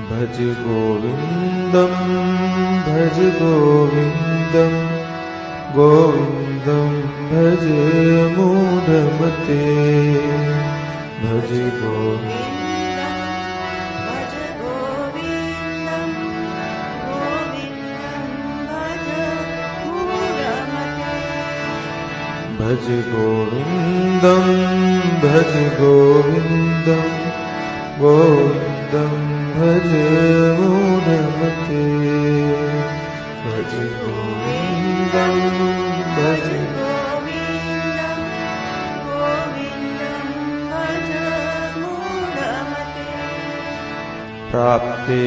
भज गोविन्दं भज गोविन्दं गोविन्दं भज मूढमते भज गोविन्दं भज गोविन्दं भज गोविन्दं गोविन्दं भज मूढमते भज गोविन्दं भज गोविन्दं गोविन्दं भज मूढमते प्राप्ते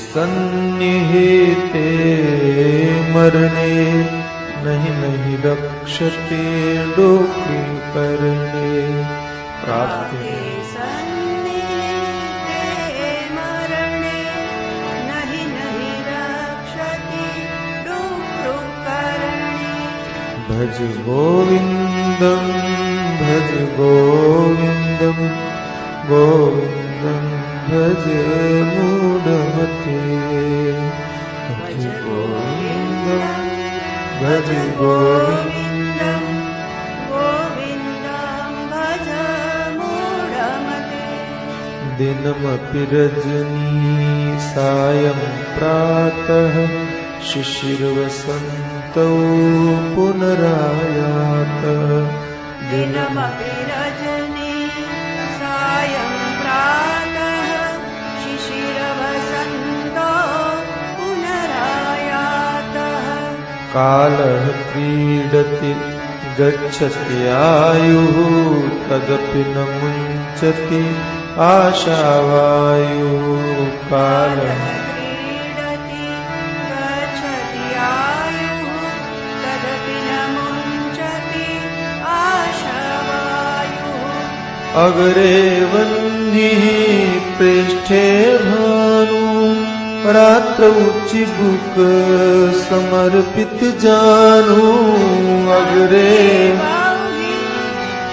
सन्निहिते मरणे नहीं नहीं रक्षते डोकरी करने प्राप्ते सन्निहिते मरणे नहीं नहीं रक्षते डोकरी करने भज गोविन्दं भज गोविन्दं गोविन्दं भज मूढमते भज गोविन्दं भज गोविन्दं गोविन्दं भज मूढमते दिनमपि रजनी सायं प्रातः शिशिरवसन्तौ पुनरायातः दिनमपि रजनी सायं प्रातः शिशिरवसन्तौ कालः क्रीडति गच्छति आयुः तदपि न मुञ्चति आशावायुः कालः क्रीडति गच्छति आयुः तदपि न मुञ्चति आशावायुः अग्रे वह्निः पृष्ठे भानु रात्रौ चिबुक समर्पित जानु अग्रे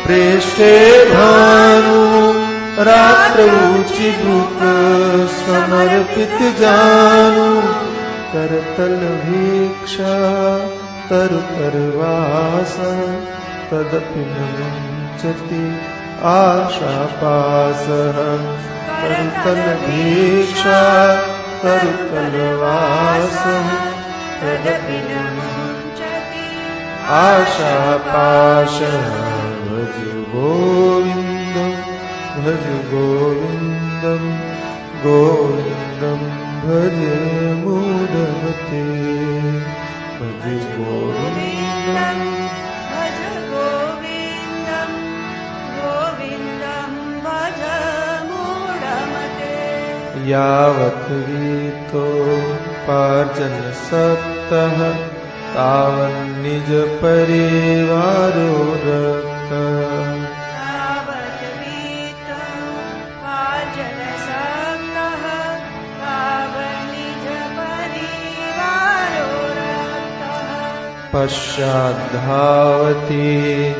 पृष्ठे भानु रात्रौ चिबुक समर्पित जानु करतल भिक्षा तरुतरवास तदपि न मुञ्चति आशापासः करतल भिक्षा तरुतलवासः तदपि न मुञ्चति आशापाशः भज गोविन्दं भज गोविन्दं गोविन्दं भज मूढमते भज गोविन्दं भज गोविन्दं गोविन्दं भज यावत् वीतोपार्जनसक्तः तावन्निज परिवारो रक्तः यावत् वीतोपार्जनसक्तः तावन्निज परिवारो रक्तः पश्चाद्धावति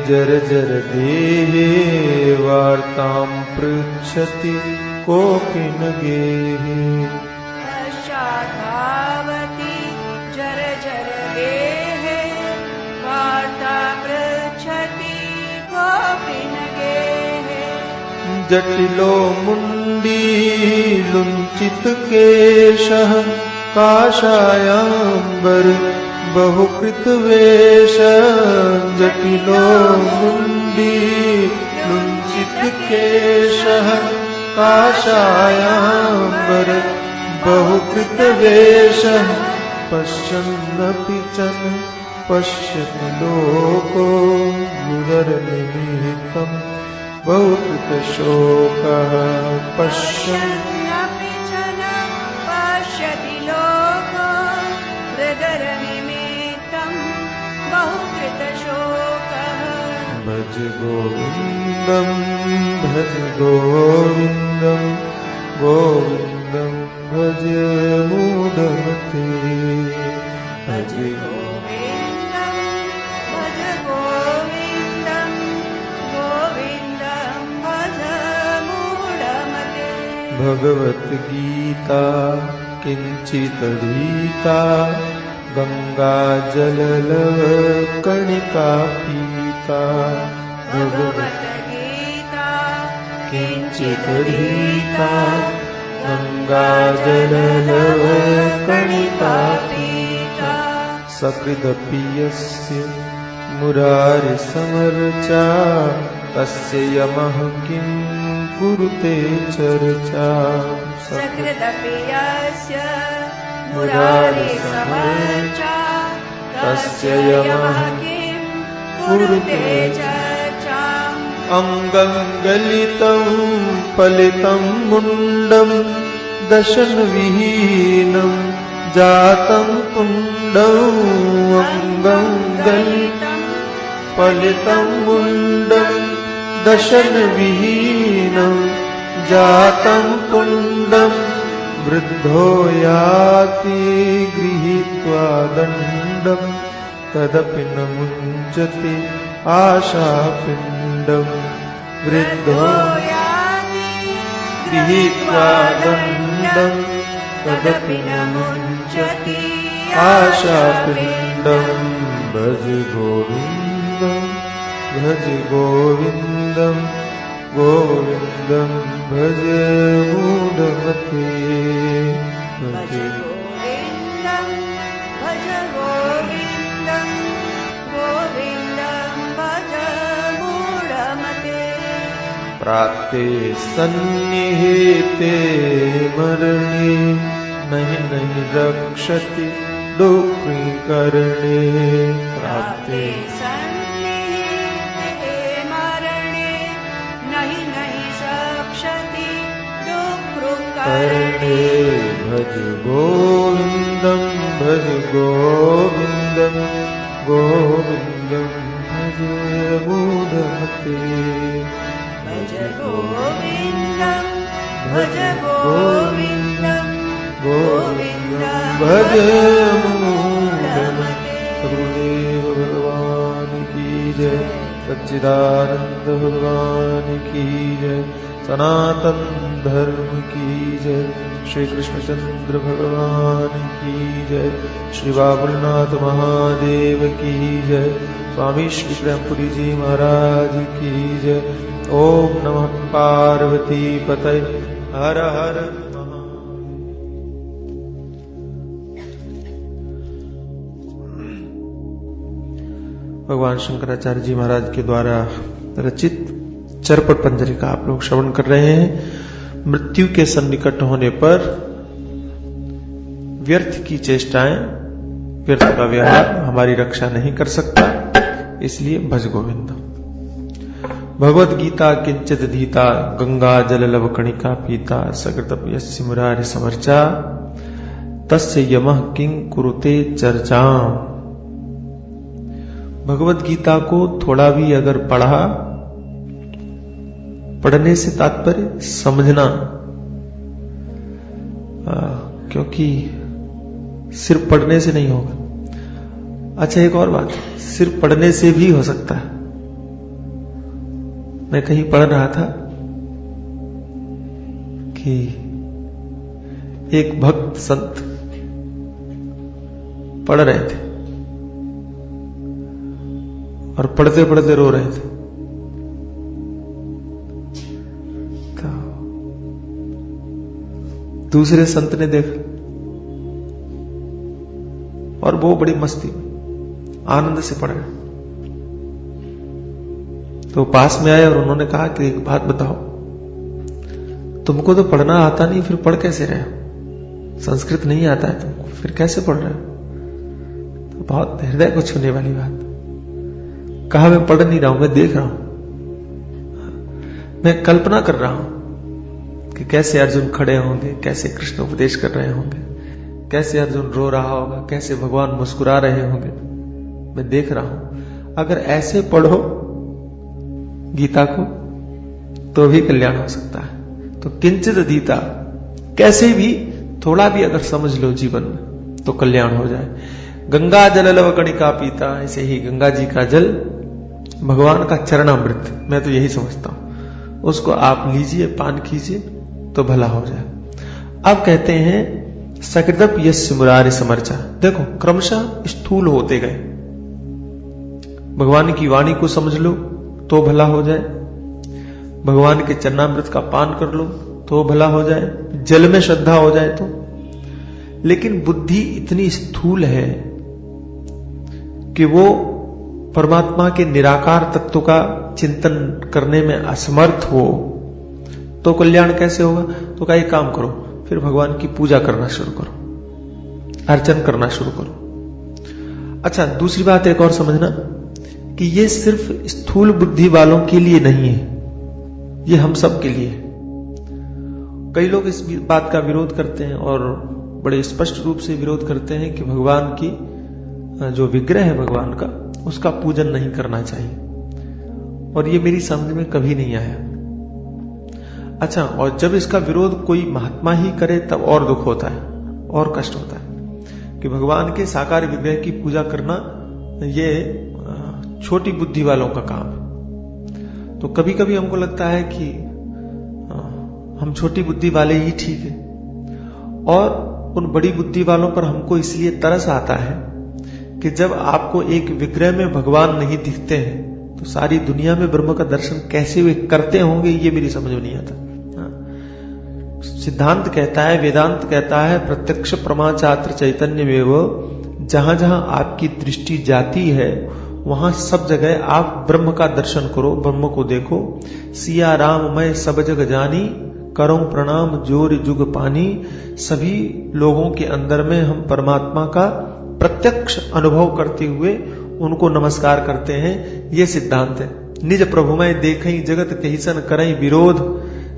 जर्जर देहे वार्तां पृच्छति कोऽपि न गेहि पश्चाद्धावति जर्जर देहे वार्ता पृच्छति कोऽपि न गेहि जटिलो मुण्डी लुञ्चित केशः काषायाम्बर बहुकृतवेष जटिलो मुण्डी लुञ्चित केशः काषायाम्बर बहुकृतवेषः पश्यन्नपि च न पश्यति लोको गुदरनिमित्तं बहुकृतशोकः पश्यन्नपि च न पश्यति लोको गुदरनिमित्तं बहुकृतशोकः भज गोविन्दं भज गोविन्दं गोविन्दं भज मूढमते भज गोविन्दं भज गोविन्दं गोविन्दं भज मूढमते भगवत गीता किंचिदधीता गंगा जललव कणिका पीता भगवत गीता किंचिदधीता गंगा जललव कणिका पीता सकृदपि यस्य मुरारिसमर्चा तस्य यमः किं कुरुते चर्चा सकृदपि यस्य मुरारिसमर्चा तस्य यमः किं कुरुते चर्चाम् अंगं गलितं पलितं मुंडं दशनविहीनं जातं पुंडं अंगं गलितं पलितं मुंडं दशनविहीनं जातं पुंडं वृद्धो याति गृहीत्वा दण्डं तदपि न मुञ्चति आशापिण्डं वृद्धो याति गृहीत्वा दण्डं तदपि न मुञ्चति आशापिण्डं भज गोविन्दं गोविन्दं भज मूढमते भज गोविन्दं भज गोविन्दं गोविन्दं भज मूढमते प्राप्ते सन्निहिते मरणे नहि नहि रक्षति दुःखी करणे प्राप्ते सन्निहिते मरणे नहि नहि रक्षति दुःखकरणे भज गोविन्दं गोविन्दं भज मूढमते भज गोविन्दं भज गोविन्दं गोविन्दं भज मूढमते गुरुदेव भगवान की जय सच्चिदानंद भगवान की जय सनातन धर्म की जय श्री कृष्णचंद्र भगवान की जय श्री बाबुलनाथ महादेव की जय स्वामी श्री प्रेमपुरी जी महाराज की जय ओम नमः पार्वती पतये हर हर भगवान शंकराचार्य जी महाराज के द्वारा रचित चरपट पंजरी का आप लोग श्रवण कर रहे हैं। मृत्यु के सन्निकट होने पर व्यर्थ की चेष्टाएं, व्यर्थ का व्यवहार हमारी रक्षा नहीं कर सकता, इसलिए भज गोविंद। भगवद गीता किंचित धीता गंगा जललव कणिका पीता सकृतप यस्य मुरारि समर्चा तस्य यमः किं कुरुते चर्चाम्। भगवद गीता को थोड़ा भी अगर पढ़ा, पढ़ने से तात्पर्य समझना, क्योंकि सिर्फ पढ़ने से नहीं होगा। अच्छा एक और बात, सिर्फ पढ़ने से भी हो सकता है। मैं कहीं पढ़ रहा था कि एक भक्त संत पढ़ रहे थे और पढ़ते पढ़ते रो रहे थे। तो दूसरे संत ने देखा और वो बड़ी मस्ती आनंद से पढ़ रहे। तो पास में आए और उन्होंने कहा कि एक बात बताओ, तुमको तो पढ़ना आता नहीं, फिर पढ़ कैसे रहे हो? संस्कृत नहीं आता है तुमको, फिर कैसे पढ़ रहे हो? तो बहुत हृदय को छूने वाली बात। कहा मैं पढ़ नहीं रहा हूं, मैं देख रहा हूं, मैं कल्पना कर रहा हूं कि कैसे अर्जुन खड़े होंगे, कैसे कृष्ण उपदेश कर रहे होंगे, कैसे अर्जुन रो रहा होगा, कैसे भगवान मुस्कुरा रहे होंगे, मैं देख रहा हूं। अगर ऐसे पढ़ो गीता को तो भी कल्याण हो सकता है। तो किंचित धीता, कैसे भी थोड़ा भी अगर समझ लो जीवन में तो कल्याण हो जाए। गंगा जललव कणिका पीता, ऐसे ही गंगा जी का जल भगवान का चरणामृत, मैं तो यही समझता हूं, उसको आप लीजिए, पान कीजिए तो भला हो जाए। अब कहते हैं सकृदप यस्य मुरारि समर्चा। देखो क्रमशः स्थूल होते गए। भगवान की वाणी को समझ लो तो भला हो जाए, भगवान के चरणामृत का पान कर लो तो भला हो जाए, जल में श्रद्धा हो जाए तो। लेकिन बुद्धि इतनी स्थूल है कि वो परमात्मा के निराकार तत्व का चिंतन करने में असमर्थ हो तो कल्याण कैसे होगा? तो का एक काम करो, फिर भगवान की पूजा करना शुरू करो, अर्चन करना शुरू करो। अच्छा, दूसरी बात एक और समझना कि ये सिर्फ स्थूल बुद्धि वालों के लिए नहीं है, ये हम सब के लिए है। कई लोग इस बात का विरोध करते हैं और बड़े स्पष्ट रूप से विरोध करते हैं कि भगवान की जो विग्रह है भगवान का, उसका पूजन नहीं करना चाहिए, और ये मेरी समझ में कभी नहीं आया। अच्छा, और जब इसका विरोध कोई महात्मा ही करे तब और दुख होता है और कष्ट होता है कि भगवान के साकार विग्रह की पूजा करना ये छोटी बुद्धि वालों का काम है। तो कभी कभी हमको लगता है कि हम छोटी बुद्धि वाले ही ठीक है, और उन बड़ी बुद्धि वालों पर हमको इसलिए तरस आता है कि जब आपको एक विग्रह में भगवान नहीं दिखते हैं तो सारी दुनिया में ब्रह्म का दर्शन कैसे वे करते होंगे, ये मेरी समझ में नहीं आता। सिद्धांत कहता है, वेदांत कहता है, प्रत्यक्ष प्रमाचात्र चैतन्य में वो जहां जहां आपकी दृष्टि जाती है वहां सब जगह आप ब्रह्म का दर्शन करो, ब्रह्म को देखो। सिया राम मैं सब जग जानी, करो प्रणाम जोर जुग पानी। सभी लोगों के अंदर में हम परमात्मा का प्रत्यक्ष अनुभव करते हुए उनको नमस्कार करते हैं, ये सिद्धांत है। निज प्रभु में देखें जगत कहिसन करें विरोध।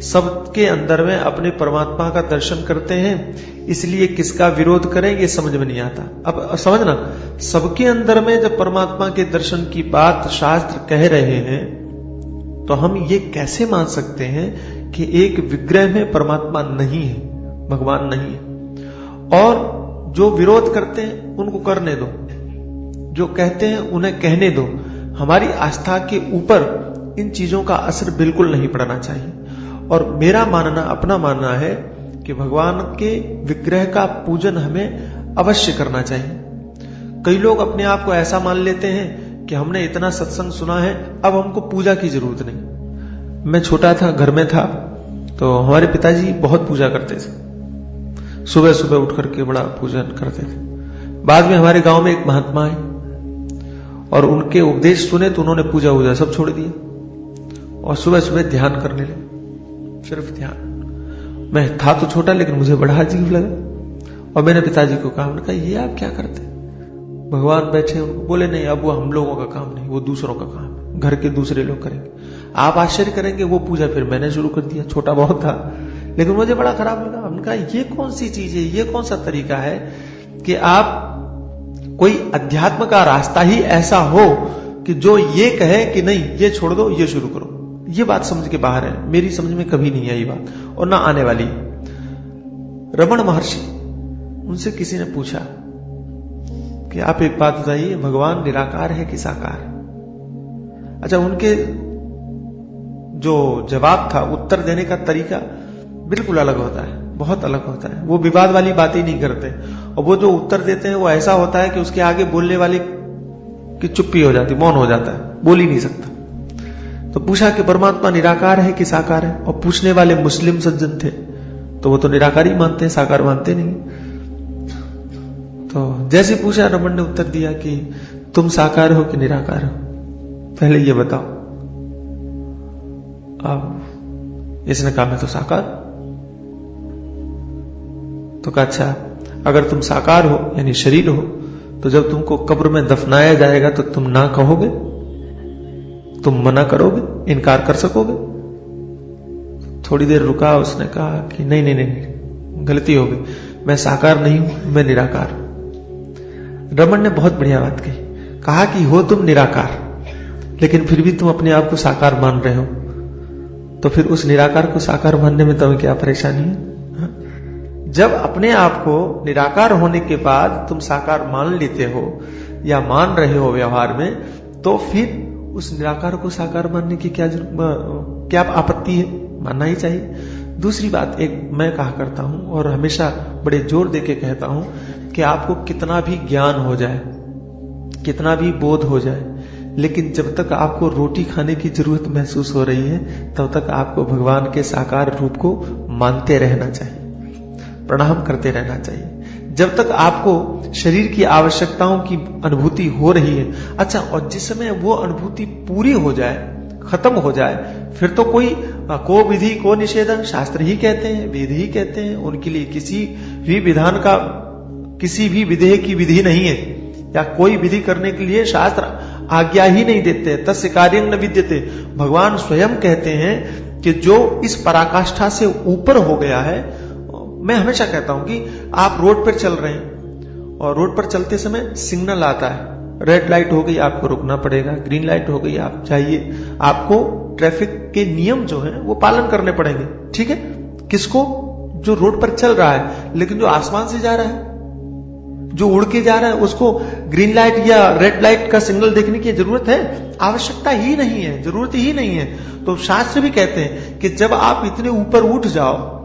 सबके अंदर में अपने परमात्मा का दर्शन करते हैं, इसलिए किसका विरोध करें ये समझ में नहीं आता। अब समझना, सबके अंदर में जब परमात्मा के दर्शन की बात शास्त्र कह रहे हैं तो हम ये कैसे मान सकते हैं कि एक विग्रह में परमात्मा नहीं है, भगवान नहीं है। और जो विरोध करते हैं उनको करने दो, जो कहते हैं उन्हें कहने दो। हमारी आस्था के ऊपर इन चीजों का असर बिल्कुल नहीं पड़ना चाहिए। और मेरा मानना, अपना मानना है कि भगवान के विग्रह का पूजन हमें अवश्य करना चाहिए। कई लोग अपने आप को ऐसा मान लेते हैं कि हमने इतना सत्संग सुना है, अब हमको पूजा की जरूरत नहीं। मैं छोटा था, घर में था, तो हमारे पिताजी बहुत पूजा करते थे, सुबह सुबह उठ करके बड़ा पूजन करते थे। बाद में हमारे गांव में एक महात्मा है और उनके उपदेश सुने तो उन्होंने पूजा वूजा सब छोड़ दिया और सुबह सुबह ध्यान करने लगे, सिर्फ ध्यान। मैं था तो छोटा, लेकिन मुझे बड़ा अजीब लगा और मैंने पिताजी को कहा, उन्होंने कहा ये आप क्या करते? भगवान बैठे, उनको बोले नहीं, अब वो हम लोगों का काम नहीं, वो दूसरों का काम है, घर के दूसरे लोग करेंगे। आप आश्चर्य करेंगे, वो पूजा फिर मैंने शुरू कर दिया। छोटा बहुत था, लेकिन मुझे बड़ा खराब लगा। हमने कहा ये कौन सी चीज है, ये कौन सा तरीका है कि आप कोई अध्यात्म का रास्ता ही ऐसा हो कि जो ये कहे कि नहीं ये छोड़ दो, ये शुरू करो। ये बात समझ के बाहर है, मेरी समझ में कभी नहीं आई बात और ना आने वाली। रमण महर्षि, उनसे किसी ने पूछा कि आप एक बात बताइए, भगवान निराकार है कि साकार? अच्छा, उनके जो जवाब था, उत्तर देने का तरीका बिल्कुल अलग होता है, बहुत अलग होता है। वो विवाद वाली बात ही नहीं करते, और वो जो उत्तर देते हैं वो ऐसा होता है कि उसके आगे बोलने वाले की चुप्पी हो जाती, मौन हो जाता है, बोल ही नहीं सकता। तो पूछा कि परमात्मा निराकार है कि साकार है? और पूछने वाले मुस्लिम सज्जन थे, तो वो तो निराकार ही मानते हैं, साकार मानते नहीं। तो जैसे पूछा, रमन ने उत्तर दिया कि तुम साकार हो कि निराकार हो, पहले ये बताओ। अब इसने कहा मैं तो साकार। तो कहा अच्छा, अगर तुम साकार हो यानी शरीर हो, तो जब तुमको कब्र में दफनाया जाएगा तो तुम ना कहोगे, तुम मना करोगे, इनकार कर सकोगे? थोड़ी देर रुका, उसने कहा कि नहीं नहीं नहीं, गलती हो गई, मैं साकार नहीं हूं, मैं निराकार। रमन ने बहुत बढ़िया बात कही, कहा कि हो तुम निराकार, लेकिन फिर भी तुम अपने आप को साकार मान रहे हो, तो फिर उस निराकार को साकार मानने में तुम्हें क्या परेशानी है? जब अपने आप को निराकार होने के बाद तुम साकार मान लेते हो या मान रहे हो व्यवहार में, तो फिर उस निराकार को साकार मानने की क्या आपत्ति है? मानना ही चाहिए। दूसरी बात एक मैं कहा करता हूं और हमेशा बड़े जोर देके कहता हूं कि आपको कितना भी ज्ञान हो जाए, कितना भी बोध हो जाए, लेकिन जब तक आपको रोटी खाने की जरूरत महसूस हो रही है तब तक आपको भगवान के साकार रूप को मानते रहना चाहिए, प्रणाम करते रहना चाहिए। जब तक आपको शरीर की आवश्यकताओं की अनुभूति हो रही है, अच्छा, और जिस समय वो अनुभूति पूरी हो जाए, खत्म हो जाए, फिर तो कोई को विधि को निषेधन, शास्त्र ही कहते हैं, वेद ही कहते हैं, उनके लिए किसी भी विधान का, किसी भी विधेय की विधि नहीं है, या कोई विधि करने के लिए शास्त्र आज्ञा ही नहीं देते। तस्य कार्यं न विद्यते, भगवान स्वयं कहते हैं कि जो इस पराकाष्ठा से ऊपर हो गया है। मैं हमेशा कहता हूं कि आप रोड पर चल रहे हैं और रोड पर चलते समय सिग्नल आता है, रेड लाइट हो गई आपको रुकना पड़ेगा, ग्रीन लाइट हो गई आप जाइए, आपको ट्रैफिक के नियम जो है वो पालन करने पड़ेंगे, ठीक है। किसको? जो रोड पर चल रहा है। लेकिन जो आसमान से जा रहा है, जो उड़ के जा रहा है, उसको ग्रीन लाइट या रेड लाइट का सिग्नल देखने की जरूरत है? आवश्यकता ही नहीं है, जरूरत ही नहीं है। तो शास्त्र भी कहते हैं कि जब आप इतने ऊपर उठ जाओ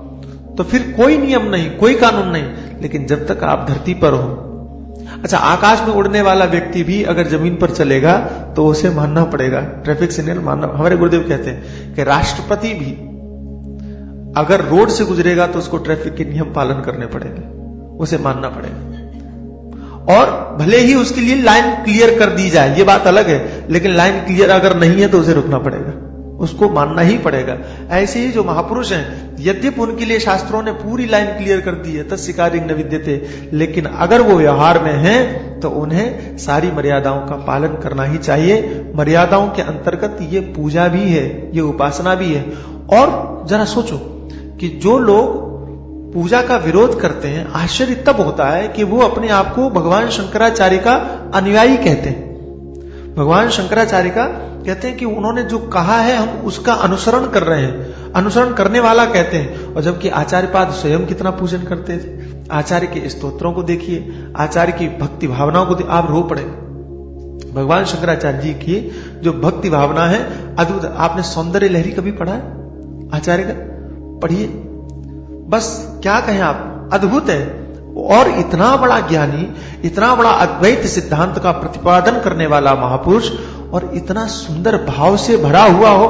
तो फिर कोई नियम नहीं, कोई कानून नहीं, लेकिन जब तक आप धरती पर हो। अच्छा, आकाश में उड़ने वाला व्यक्ति भी अगर जमीन पर चलेगा तो उसे मानना पड़ेगा, ट्रैफिक सिग्नल मानना। हमारे गुरुदेव कहते हैं कि राष्ट्रपति भी अगर रोड से गुजरेगा तो उसको ट्रैफिक के नियम पालन करने पड़ेंगे, उसे मानना पड़ेगा। और भले ही उसके लिए लाइन क्लियर कर दी जाए, ये बात अलग है, लेकिन लाइन क्लियर अगर नहीं है तो उसे रुकना पड़ेगा, उसको मानना ही पड़ेगा। ऐसे ही जो महापुरुष हैं, यद्यपि उनके लिए शास्त्रों ने पूरी लाइन क्लियर कर दी है, तस्य कार्यं न विद्यते, लेकिन अगर वो व्यवहार में हैं तो उन्हें सारी मर्यादाओं का पालन करना ही चाहिए। मर्यादाओं के अंतर्गत ये पूजा भी है, ये उपासना भी है। और जरा सोचो कि जो लोग पूजा का विरोध करते हैं, आश्चर्य तब होता है कि वो अपने आप को भगवान शंकराचार्य का अनुयायी कहते हैं। भगवान शंकराचार्य का कहते हैं कि उन्होंने जो कहा है हम उसका अनुसरण कर रहे हैं, अनुसरण करने वाला कहते हैं। और जबकि आचार्यपाद स्वयं कितना पूजन करते थे। आचार्य के स्तोत्रों को देखिए, आचार्य की भक्ति भावनाओं को आप रो पड़ेंगे। भगवान शंकराचार्य जी की जो भक्ति भावना है अद्भुत। आपने सौंदर्य लहरी कभी पढ़ा है आचार्य का? पढ़िए, बस क्या कहें आप, अद्भुत है। और इतना बड़ा ज्ञानी, इतना बड़ा अद्वैत सिद्धांत का प्रतिपादन करने वाला महापुरुष, और इतना सुंदर भाव से भरा हुआ हो,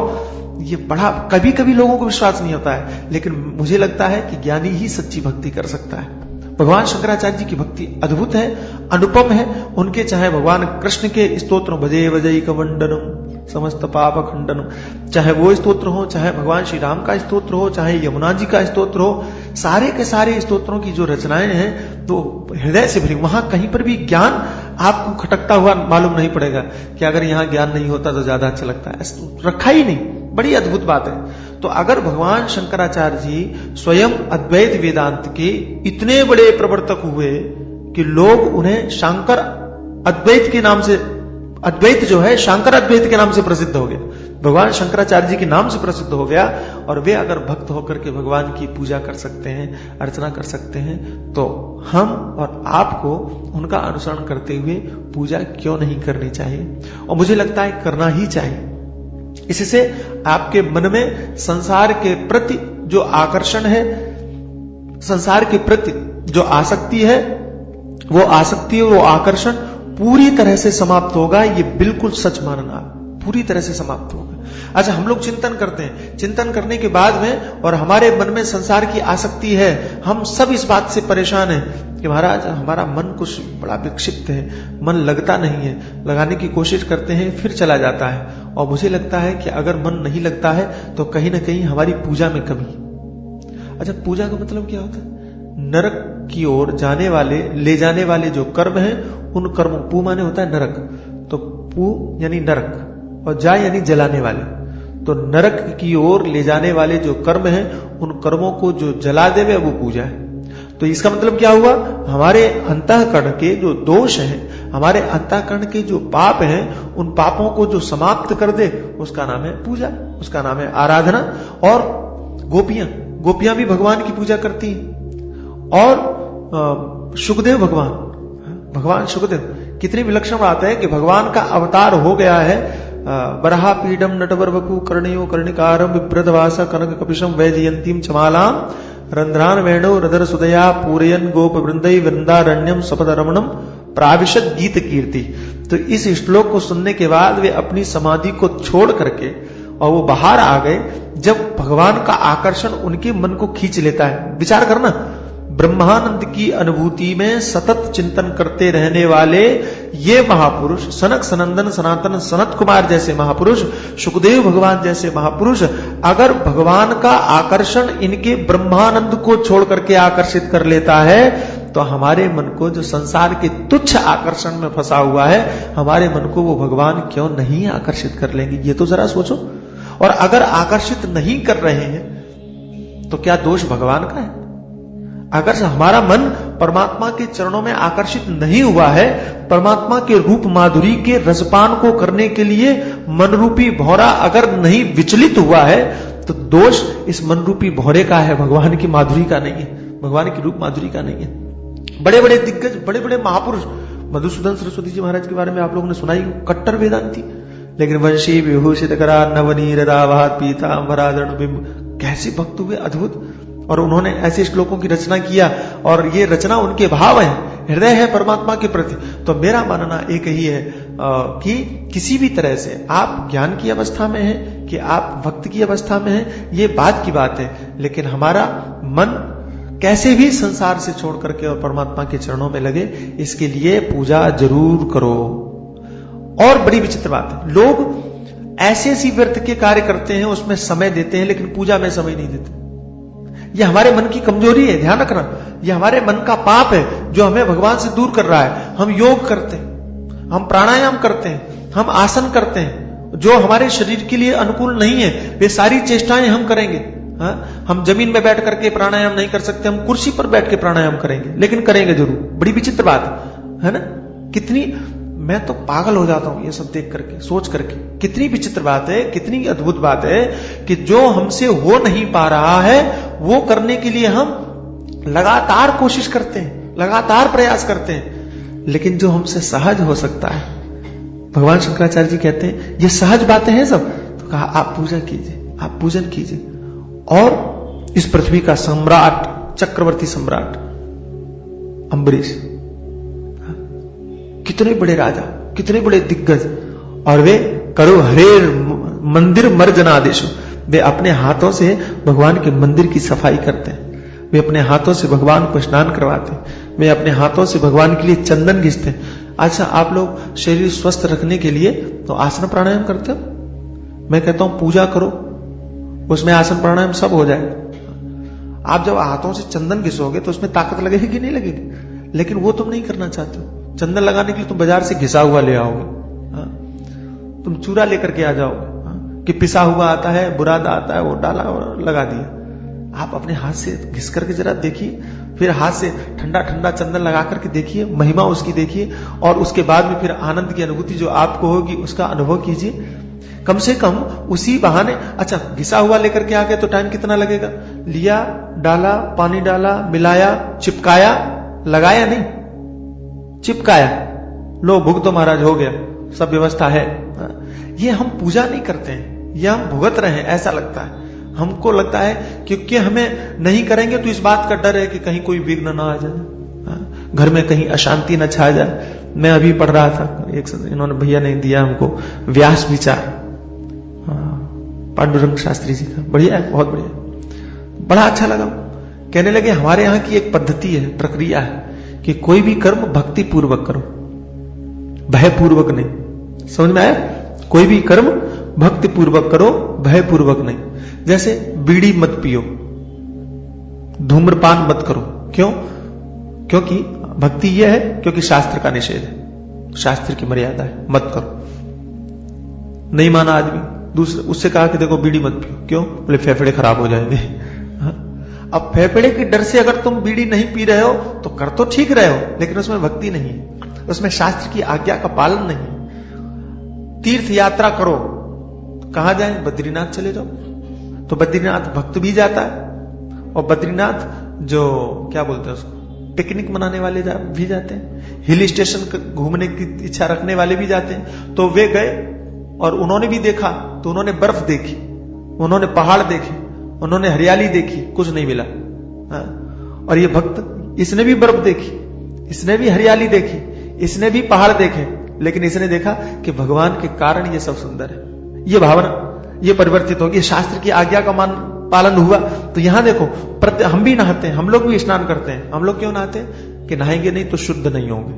ये बड़ा कभी कभी लोगों को विश्वास नहीं होता है, लेकिन मुझे लगता है कि ज्ञानी ही सच्ची भक्ति कर सकता है। भगवान शंकराचार्य जी की भक्ति अद्भुत है, अनुपम है। उनके चाहे भगवान कृष्ण के स्तोत्र भजे वजैक वंदनम समस्त पाप खंडनम, चाहे वो स्तोत्र हो, चाहे भगवान श्री राम का स्तोत्र हो, चाहे यमुना जी का स्तोत्र हो, सारे के सारे स्तोत्रों की जो रचनाएं हैं तो हृदय से भरी। वहां कहीं पर भी ज्ञान आपको खटकता हुआ मालूम नहीं पड़ेगा कि अगर यहां ज्ञान नहीं होता तो ज्यादा अच्छा लगता है, रखा ही नहीं। बड़ी अद्भुत बात है। तो अगर भगवान शंकराचार्य जी स्वयं अद्वैत वेदांत के इतने बड़े प्रवर्तक हुए कि लोग उन्हें शंकर अद्वैत के नाम से, अद्वैत जो है शंकर अद्वैत के नाम से प्रसिद्ध हो गया, भगवान शंकराचार्य जी के नाम से प्रसिद्ध हो गया, और वे अगर भक्त होकर के भगवान की पूजा कर सकते हैं, अर्चना कर सकते हैं, तो हम और आपको उनका अनुसरण करते हुए पूजा क्यों नहीं करनी चाहिए? और मुझे लगता है करना ही चाहिए। इससे आपके मन में संसार के प्रति जो आकर्षण है, संसार के प्रति जो आसक्ति है, वो आकर्षण पूरी तरह से समाप्त होगा। ये बिल्कुल सच मानना, पूरी तरह से समाप्त होगा। अच्छा, हम लोग चिंतन करते हैं, चिंतन करने के बाद में और हमारे मन में संसार की आसक्ति है, हम सब इस बात से परेशान हैं कि महाराज हमारा मन कुछ बड़ा विक्षिप्त है, मन लगता नहीं है, लगाने की कोशिश करते हैं फिर चला जाता है। और मुझे लगता है कि अगर मन नहीं लगता है तो कहीं ना कहीं हमारी पूजा में कमी। अच्छा, पूजा का मतलब क्या होता है? नरक की ओर जाने वाले, ले जाने वाले जो कर्म हैं, उन कर्मों, पू माने होता है नरक, तो पू यानी नरक और जा यानी जलाने वाले, तो नरक की ओर ले जाने वाले जो कर्म हैं, उन कर्मों को जो जला देवे वो पूजा है। तो इसका मतलब क्या हुआ? हमारे अंतःकरण के जो दोष हैं, हमारे अंतःकरण के जो पाप हैं, उन पापों को जो समाप्त कर दे उसका नाम है पूजा, उसका नाम है आराधना। और गोपियां भी भगवान की पूजा करती हैं। और सुखदेव भगवान सुखदेव, कितनी विलक्षण बात है कि भगवान का अवतार हो गया है बरहा पीडम नटवर वपु कर्णयो कर्णिकारम विप्रदवासा कनक कपिशम वैजयंतीम चमालाम रंध्रान वेणो रदर सुदया पूरयन गोप वृंदई वृंदारण्यम सपद रमणम प्राविशद गीत कीर्ति। तो इस श्लोक को सुनने के बाद वे अपनी समाधि को छोड़ करके और वो बाहर आ गए। जब भगवान का आकर्षण उनके मन को खींच लेता है, विचार करना, ब्रह्मानंद की अनुभूति में सतत चिंतन करते रहने वाले ये महापुरुष, सनक सनंदन सनातन सनत कुमार जैसे महापुरुष, सुखदेव भगवान जैसे महापुरुष, अगर भगवान का आकर्षण इनके ब्रह्मानंद को छोड़ करके आकर्षित कर लेता है, तो हमारे मन को जो संसार के तुच्छ आकर्षण में फंसा हुआ है, हमारे मन को वो भगवान क्यों नहीं आकर्षित कर लेंगे? ये तो जरा सोचो। और अगर आकर्षित नहीं कर रहे हैं तो क्या दोष भगवान का है? अगर हमारा मन परमात्मा के चरणों में आकर्षित नहीं हुआ है, परमात्मा के रूप माधुरी के रसपान को करने के लिए मन रूपी भौरा अगर नहीं विचलित हुआ है, तो दोष इस मन रूपी भौरे का है, भगवान की माधुरी का नहीं है, भगवान की रूप माधुरी का नहीं है। बड़े बड़े दिग्गज, बड़े बड़े महापुरुष, मधुसूदन सरस्वती जी महाराज के बारे में आप लोगों ने सुना ही, कट्टर वेदांती, लेकिन वंशी विभूषित करा नवनीर रावात पीतांबरादरण बिंब, कैसे भक्त हुए, अद्भुत। और उन्होंने ऐसे श्लोकों की रचना किया, और ये रचना उनके भाव है, हृदय है परमात्मा के प्रति। तो मेरा मानना एक ही है कि किसी भी तरह से आप ज्ञान की अवस्था में हैं कि आप भक्त की अवस्था में हैं, ये बात की बात है, लेकिन हमारा मन कैसे भी संसार से छोड़ करके और परमात्मा के चरणों में लगे, इसके लिए पूजा जरूर करो। और बड़ी विचित्र बात है, लोग ऐसे ऐसी व्यर्थ के कार्य करते हैं, उसमें समय देते हैं, लेकिन पूजा में समय नहीं देते। यह हमारे मन की कमजोरी है, ध्यान रखना। यह हमारे मन का पाप है जो हमें भगवान से दूर कर रहा है। हम योग करते हैं, हम प्राणायाम करते हैं, हम आसन करते हैं, जो हमारे शरीर के लिए अनुकूल नहीं है, वे सारी चेष्टाएं हम करेंगे। हम जमीन में बैठ करके प्राणायाम नहीं कर सकते, हम कुर्सी पर बैठ के प्राणायाम करेंगे, लेकिन करेंगे जरूर। बड़ी विचित्र बात है ना? कितनी, मैं तो पागल हो जाता हूं ये सब देख करके, सोच करके। कितनी विचित्र बात है, कितनी अद्भुत बात है कि जो हमसे हो नहीं पा रहा है वो करने के लिए हम लगातार कोशिश करते हैं, लगातार प्रयास करते हैं, लेकिन जो हमसे सहज हो सकता है, भगवान शंकराचार्य जी कहते हैं ये सहज बातें हैं सब। तो कहा आप पूजा कीजिए, आप पूजन कीजिए। और इस पृथ्वी का सम्राट, चक्रवर्ती सम्राट अम्बरीश, कितने बड़े राजा, कितने बड़े दिग्गज, और वे करो हरे मंदिर मर्जनादेश, वे अपने हाथों से भगवान के मंदिर की सफाई करते हैं, वे अपने हाथों से भगवान को स्नान करवाते हैं, वे अपने हाथों से भगवान के लिए चंदन घिसते हैं। अच्छा, आप लोग शरीर स्वस्थ रखने के लिए तो आसन प्राणायाम करते हो? मैं कहता हूं पूजा करो, उसमें आसन प्राणायाम सब हो जाएगा। आप जब हाथों से चंदन घिसोगे तो उसमें ताकत लगेगी कि नहीं लगेगी? लेकिन वो तुम नहीं करना चाहते हो। चंदन लगाने के लिए तुम बाजार से घिसा हुआ ले आओगे, तुम चूरा लेकर के आ जाओगे कि पिसा हुआ आता है, बुरादा आता है, वो डाला और लगा दिया। आप अपने हाथ से घिस करके जरा देखिए, फिर हाथ से ठंडा ठंडा चंदन लगा करके देखिए, महिमा उसकी देखिए, और उसके बाद में फिर आनंद की अनुभूति जो आपको होगी उसका अनुभव कीजिए। कम से कम उसी बहाने, अच्छा घिसा हुआ लेकर के आ गए तो टाइम कितना लगेगा? लिया, डाला, पानी डाला, मिलाया, चिपकाया, लगाया नहीं, चिपकाया, लो भुग तो महाराज हो गया, सब व्यवस्था है। ये हम पूजा नहीं करते हैं, ये हम भुगत रहे हैं, ऐसा लगता है। हमको लगता है क्योंकि हमें नहीं करेंगे तो इस बात का डर है कि कहीं कोई विघ्न ना आ जाए, घर में कहीं अशांति न छा जाए। मैं अभी पढ़ रहा था, एक इन्होंने भैया ने दिया हमको व्यास विचार, पांडुरंग शास्त्री जी का, बढ़िया है, बहुत बढ़िया, बड़ा अच्छा लगा। कहने लगे हमारे यहां की एक पद्धति है, प्रक्रिया है कि कोई भी कर्म भक्ति पूर्वक करो, भय पूर्वक नहीं। समझ में आया? कोई भी कर्म भक्ति पूर्वक करो, भय पूर्वक नहीं। जैसे बीड़ी मत पियो, धूम्रपान मत करो। क्यों? क्योंकि भक्ति यह है, क्योंकि शास्त्र का निषेध है, शास्त्र की मर्यादा है, मत करो। नहीं माना आदमी, दूसरे उससे कहा कि देखो बीड़ी मत पियो। क्यों? बोले फेफड़े खराब हो जाएंगे। अब फेफड़े के डर से अगर तुम बीड़ी नहीं पी रहे हो तो कर तो ठीक रहे हो, लेकिन उसमें भक्ति नहीं है, उसमें शास्त्र की आज्ञा का पालन नहीं। तीर्थ यात्रा करो, कहां जाए? बद्रीनाथ चले जाओ। तो बद्रीनाथ भक्त भी जाता है, और बद्रीनाथ जो क्या बोलते हैं उसको, पिकनिक मनाने वाले भी जाते हैं, हिल स्टेशन घूमने की इच्छा रखने वाले भी जाते हैं। तो वे गए, और उन्होंने भी देखा तो उन्होंने बर्फ देखी, उन्होंने पहाड़ देखे, उन्होंने हरियाली देखी, कुछ नहीं मिला। और ये भक्त, इसने भी बर्फ देखी, इसने भी हरियाली देखी, इसने भी पहाड़ देखे, लेकिन इसने देखा कि भगवान के कारण ये सब सुंदर है। ये भावना ये परिवर्तित होगी, शास्त्र की आज्ञा का पालन हुआ। तो यहां देखो, हम भी नहाते हैं, हम लोग भी स्नान करते हैं। हम लोग क्यों नहाते हैं? कि नहाएंगे नहीं तो शुद्ध नहीं होंगे,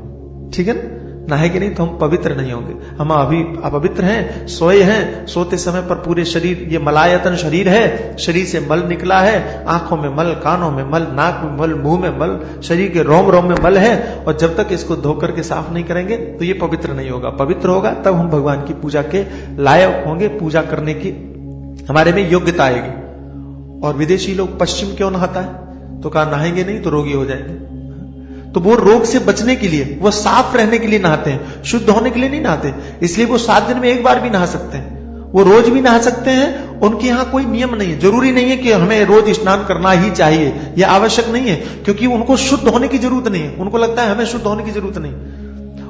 ठीक है ना? नहाएंगे नहीं तो हम पवित्र नहीं होंगे। हम अभी अपवित्र हैं, सोए हैं, सोते समय पर पूरे शरीर, ये मलायतन शरीर है, शरीर से मल निकला है, आंखों में मल, कानों में मल, नाक में मल, मुंह में मल, शरीर के रोम रोम में मल है। और जब तक इसको धोकर के साफ नहीं करेंगे तो ये पवित्र नहीं होगा। पवित्र होगा तब हम भगवान की पूजा के लायक होंगे, पूजा करने की हमारे में योग्यता आएगी। और विदेशी लोग पश्चिम क्यों नहाता है? तो कहा नहाएंगे नहीं तो रोगी हो जाएंगे। तो वो रोग से बचने के लिए, वो साफ रहने के लिए नहाते हैं, शुद्ध होने के लिए नहीं नहाते। इसलिए वो 7 दिन में एक बार भी नहा सकते हैं, वो रोज भी नहा सकते हैं। उनके यहां कोई नियम नहीं है, जरूरी नहीं है कि हमें रोज स्नान करना ही चाहिए, यह आवश्यक नहीं है, क्योंकि उनको शुद्ध होने की जरूरत नहीं है। उनको लगता है हमें शुद्ध होने की जरूरत नहीं।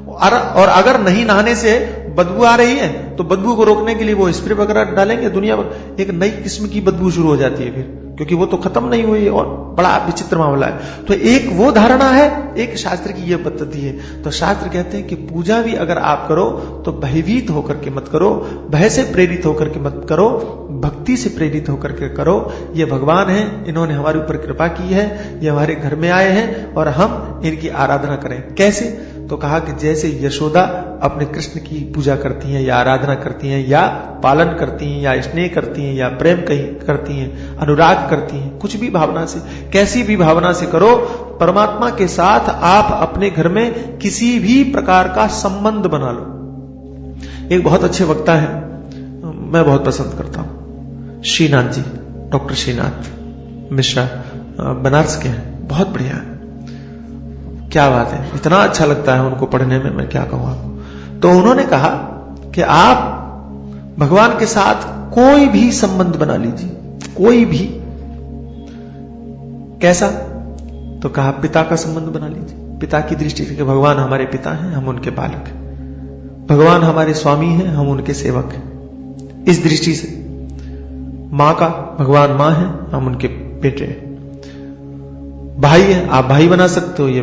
और अगर नहीं नहाने से बदबू आ रही है तो बदबू को रोकने के लिए वो स्प्रे वगैरह डालेंगे, दुनिया भर एक नई किस्म की बदबू शुरू हो जाती है फिर, क्योंकि वो तो खत्म नहीं हुई और बड़ा विचित्र मामला है। तो एक वो धारणा है, एक शास्त्र की ये पद्धति है। तो शास्त्र कहते हैं कि पूजा भी अगर आप करो तो भयभीत होकर के मत करो, भय से प्रेरित होकर के मत करो, भक्ति से प्रेरित होकर के करो। ये भगवान है, इन्होंने हमारे ऊपर कृपा की है, ये हमारे घर में आए हैं और हम इनकी आराधना करें। कैसे? तो कहा कि जैसे यशोदा अपने कृष्ण की पूजा करती हैं या आराधना करती हैं या पालन करती हैं या स्नेह करती हैं या प्रेम करती हैं, अनुराग करती हैं, कुछ भी भावना से, कैसी भी भावना से करो, परमात्मा के साथ आप अपने घर में किसी भी प्रकार का संबंध बना लो। एक बहुत अच्छे वक्ता है, मैं बहुत पसंद करता हूं, श्रीनाथ जी, डॉक्टर श्रीनाथ मिश्रा, बनारस के हैं, बहुत बढ़िया है, क्या बात है, इतना अच्छा लगता है उनको पढ़ने में, मैं क्या कहूं आपको। तो उन्होंने कहा कि आप भगवान के साथ कोई भी संबंध बना लीजिए, कोई भी। कैसा? तो कहा पिता का संबंध बना लीजिए, पिता की दृष्टि से कि भगवान हमारे पिता हैं, हम उनके बालक हैं, भगवान हमारे स्वामी हैं, हम उनके सेवक हैं। इस दृष्टि से मां का, भगवान मां है, हम उनके बेटे हैं। भाई है, आप भाई बना सकते हो, ये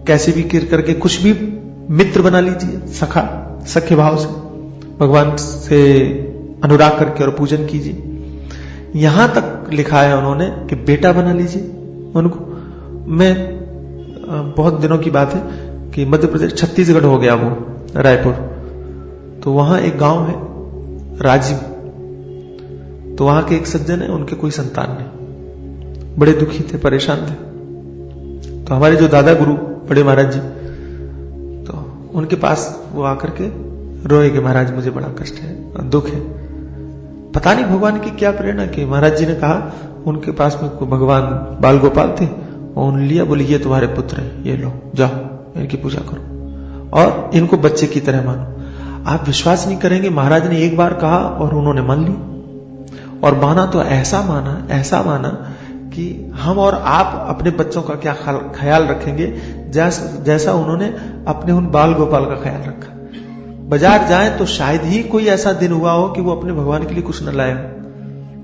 कैसे भी करके कुछ भी मित्र बना लीजिए, सखा, सख्य भाव से भगवान से अनुराग करके और पूजन कीजिए। यहां तक लिखा है उन्होंने कि बेटा बना लीजिए उनको। मैं बहुत दिनों की बात है कि मध्य प्रदेश, छत्तीसगढ़ हो गया वो, रायपुर, तो वहां एक गांव है राजीव, तो वहां के एक सज्जन है, उनके कोई संतान नहीं, बड़े दुखी थे, परेशान थे। तो हमारे जो दादा गुरु बड़े महाराज जी, तो उनके पास वो आकर के रोए कि महाराज मुझे बड़ा कष्ट है, दुख है। पता नहीं भगवान की क्या प्रेरणा की, महाराज जी ने कहा, उनके पास में भगवान बाल गोपाल थे, उन्होंने लिया, बोले ये तुम्हारे पुत्र हैं, ये लो, जाओ इनकी पूजा करो और इनको बच्चे की तरह मानो। आप विश्वास नहीं करेंगे, महाराज ने एक बार कहा और उन्होंने मान ली, और माना तो ऐसा माना कि हम और आप अपने बच्चों का क्या ख्याल रखेंगे, जैसा उन्होंने अपने उन बाल गोपाल का ख्याल रखा। बाजार जाएं तो शायद ही कोई ऐसा दिन हुआ हो कि वो अपने भगवान के लिए कुछ न लाए हो,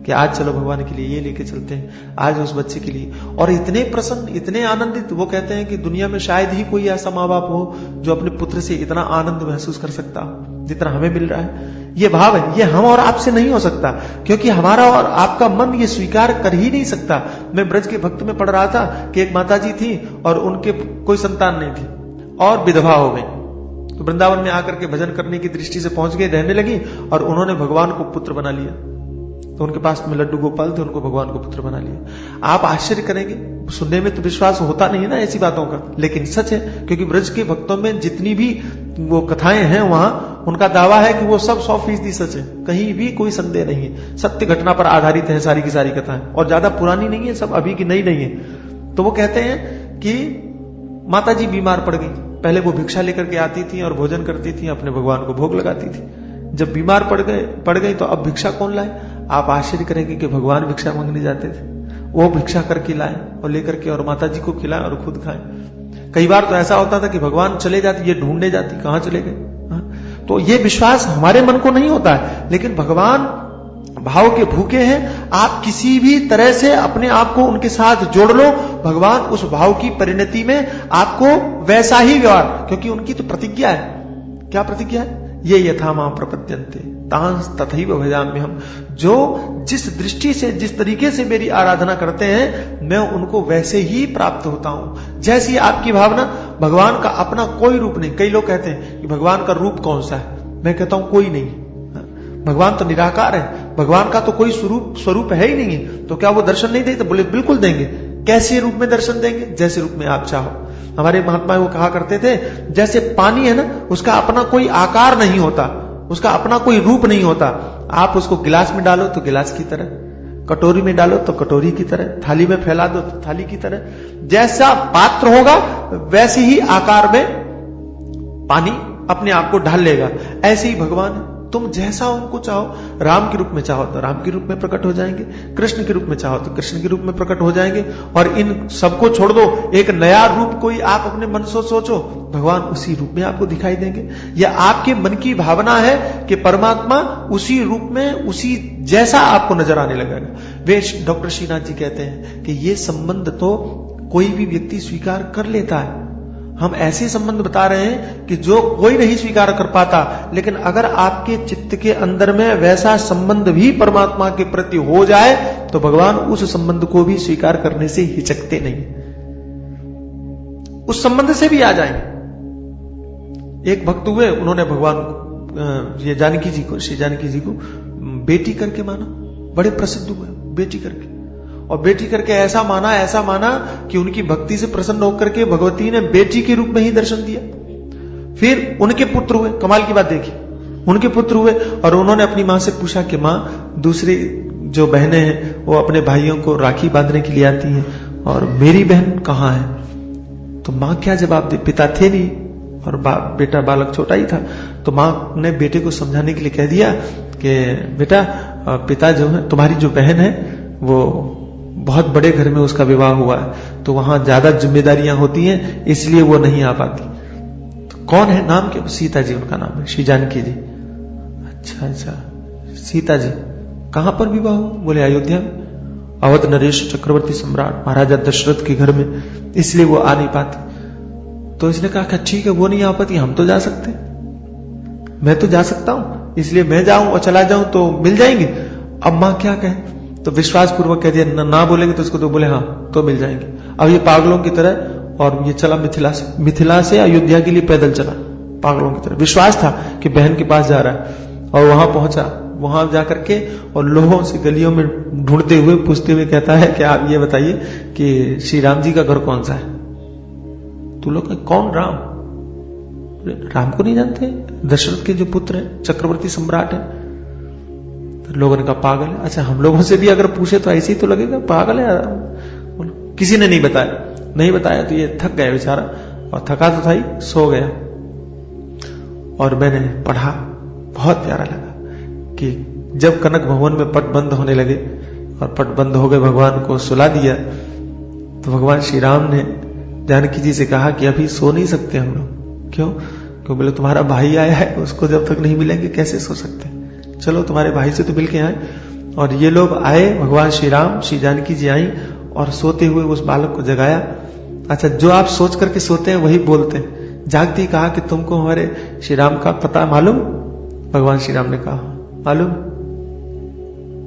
कि आज चलो भगवान के लिए ये लेके चलते हैं, आज उस बच्चे के लिए। और इतने प्रसन्न, इतने आनंदित, वो कहते हैं कि दुनिया में शायद ही कोई ऐसा माँ बाप हो जो अपने पुत्र से इतना आनंद महसूस कर सकता हो जितना हमें मिल रहा है। ये भाव है, ये हम और आपसे नहीं हो सकता, क्योंकि हमारा और आपका मन ये स्वीकार कर ही नहीं सकता। मैं ब्रज के भक्त में पढ़ रहा था कि एक माताजी थी और उनके कोई संतान नहीं थी और विधवा हो गई, तो वृंदावन में आकर के भजन करने की दृष्टि से पहुंच गई, रहने लगी, और उन्होंने भगवान को पुत्र बना लिया। तो उनके पास में लड्डू गोपाल थे, उनको भगवान को पुत्र बना लिया। आप आश्चर्य करेंगे, सुनने में तो विश्वास होता नहीं है ना ऐसी बातों का, लेकिन सच है, क्योंकि ब्रज के भक्तों में जितनी भी वो कथाएं हैं वहां, उनका दावा है कि वो सब 100% सच है, कहीं भी कोई संदेह नहीं है, सत्य घटना पर आधारित है सारी की सारी कथाएं, और ज्यादा पुरानी नहीं है, सब अभी की नई नहीं है। तो वो कहते हैं कि माता जी बीमार पड़ गई, पहले वो भिक्षा लेकर के आती थी और भोजन करती थी, अपने भगवान को भोग लगाती थी। जब बीमार पड़ गई तो अब भिक्षा कौन लाए? आप आश्चर्य करेंगे कि भगवान भिक्षा मांगने जाते थे, वो भिक्षा करके लाए और लेकर के और माता जी को खिलाए और खुद खाए। कई बार तो ऐसा होता था कि भगवान चले जाते, ये ढूंढने जाती, कहां चले गए। तो ये विश्वास हमारे मन को नहीं होता है, लेकिन भगवान भाव के भूखे हैं। आप किसी भी तरह से अपने आप को उनके साथ जोड़ लो, भगवान उस भाव की परिणति में आपको वैसा ही व्यवहार, क्योंकि उनकी तो प्रतिज्ञा है। क्या प्रतिज्ञा है? ये यथा मां प्रपद्यन्ते तांस तथैव भजाम्यहम्। जो जिस दृष्टि से, जिस तरीके से मेरी आराधना करते हैं, मैं उनको वैसे ही प्राप्त होता हूं। जैसी आपकी भावना, भगवान का अपना कोई रूप नहीं। कई लोग कहते हैं कि भगवान का रूप कौन सा है? मैं कहता हूं कोई नहीं। भगवान तो निराकार है, भगवान का तो कोई स्वरूप है ही नहीं है, तो क्या वो दर्शन नहीं देते? बोले बिल्कुल देंगे। कैसे रूप में दर्शन देंगे? जैसे रूप में आप चाहो। हमारे महात्मा वो कहा करते थे, जैसे पानी है ना, उसका अपना कोई आकार नहीं होता, उसका अपना कोई रूप नहीं होता। आप उसको गिलास में डालो तो गिलास की तरह, कटोरी में डालो तो कटोरी की तरह, थाली में फैला दो तो थाली की तरह। जैसा पात्र होगा वैसे ही आकार में पानी अपने आप को ढाल लेगा। ऐसे ही भगवान है, तुम जैसा उनको चाहो, राम के रूप में चाहो तो राम के रूप में प्रकट हो जाएंगे, कृष्ण के रूप में चाहो तो कृष्ण के रूप में प्रकट हो जाएंगे। और इन सबको छोड़ दो, एक नया रूप कोई आप अपने मन से सोचो, भगवान उसी रूप में आपको दिखाई देंगे। या आपके मन की भावना है कि परमात्मा उसी रूप में, उसी जैसा आपको नजर आने लगेगा। वे डॉक्टर श्रीनाथ जी कहते हैं कि ये संबंध तो कोई भी व्यक्ति स्वीकार कर लेता है। हम ऐसे संबंध बता रहे हैं कि जो कोई नहीं स्वीकार कर पाता, लेकिन अगर आपके चित्त के अंदर में वैसा संबंध भी परमात्मा के प्रति हो जाए तो भगवान उस संबंध को भी स्वीकार करने से हिचकते नहीं, उस संबंध से भी आ जाएंगे। एक भक्त हुए, उन्होंने भगवान को, ये जानकी जी को, श्री जानकी जी को बेटी करके माना, बड़े प्रसिद्ध हुए बेटी करके। और बेटी करके ऐसा माना कि उनकी भक्ति से प्रसन्न होकर के भगवती ने बेटी के रूप में ही दर्शन दिया। फिर उनके पुत्र हुए, कमाल की बात देखिए, उनके पुत्र हुए और उन्होंने अपनी मां से पूछा कि मां, दूसरी जो बहनें हैं वो अपने भाइयों को राखी बांधने के लिए आती हैं और मेरी बहन कहां है? तो मां क्या जवाब दे? पिता थे नहीं और बेटा बालक छोटा ही था। तो मां ने बेटे को समझाने के लिए कह दिया कि बेटा, पिता जो है, तुम्हारी जो बहन है वो बहुत बड़े घर में उसका विवाह हुआ है, तो वहां ज्यादा जिम्मेदारियां होती हैं, इसलिए वो नहीं आ पाती। तो कौन है? नाम क्या? सीता जी उनका नाम है, श्री जानकी जी। अच्छा, सीता जी कहां पर विवाह हुआ? बोले अयोध्या में, अवध नरेश चक्रवर्ती सम्राट महाराजा दशरथ के घर में, इसलिए वो आ नहीं पाती। तो इसने कहा ठीक है, वो नहीं आ पाती, हम तो जा सकते, मैं तो जा सकता हूं, इसलिए मैं जाऊं और चला जाऊं तो मिल जाएंगे। अब मां क्या कहे? तो विश्वास पूर्वक कह दिया, ना बोलेंगे तो इसको तो बोले हाँ तो मिल जाएंगे। अब ये पागलों की तरह, और ये चला मिथिला से अयोध्या के लिए पैदल चला, पागलों की तरह। विश्वास था कि बहन के पास जा रहा है, और वहां पहुंचा, वहां जाकर के और लोगों से गलियों में ढूंढते हुए, पूछते हुए कहता है कि आप ये बताइए कि श्री राम जी का घर कौन सा है? तो लोग, कौन राम? राम को नहीं जानते? दशरथ के जो पुत्र है, चक्रवर्ती सम्राट है। लोगों ने कहा पागल है। अच्छा, हम लोगों से भी अगर पूछे तो ऐसे ही तो लगेगा, पागल है। किसी ने नहीं बताया तो ये थक गया बेचारा, और थका तो था ही, सो गया। और मैंने पढ़ा, बहुत प्यारा लगा कि जब कनक भवन में पट बंद होने लगे और पट बंद हो गए, भगवान को सुला दिया, तो भगवान श्री राम ने जानकी जी से कहा कि अभी सो नहीं सकते हम लोग। क्यों? क्यों? बोले तुम्हारा भाई आया है, उसको जब तक नहीं मिलेंगे कैसे सो सकते? चलो तुम्हारे भाई से तो मिलके आए। और ये लोग आए, भगवान श्री राम, श्री जानकी जी आई और सोते हुए उस बालक को जगाया। अच्छा, जो आप सोच करके सोते हैं वही बोलते हैं। जागती कहा कि तुमको हमारे श्री राम का पता मालूम? भगवान श्री राम ने कहा मालूम।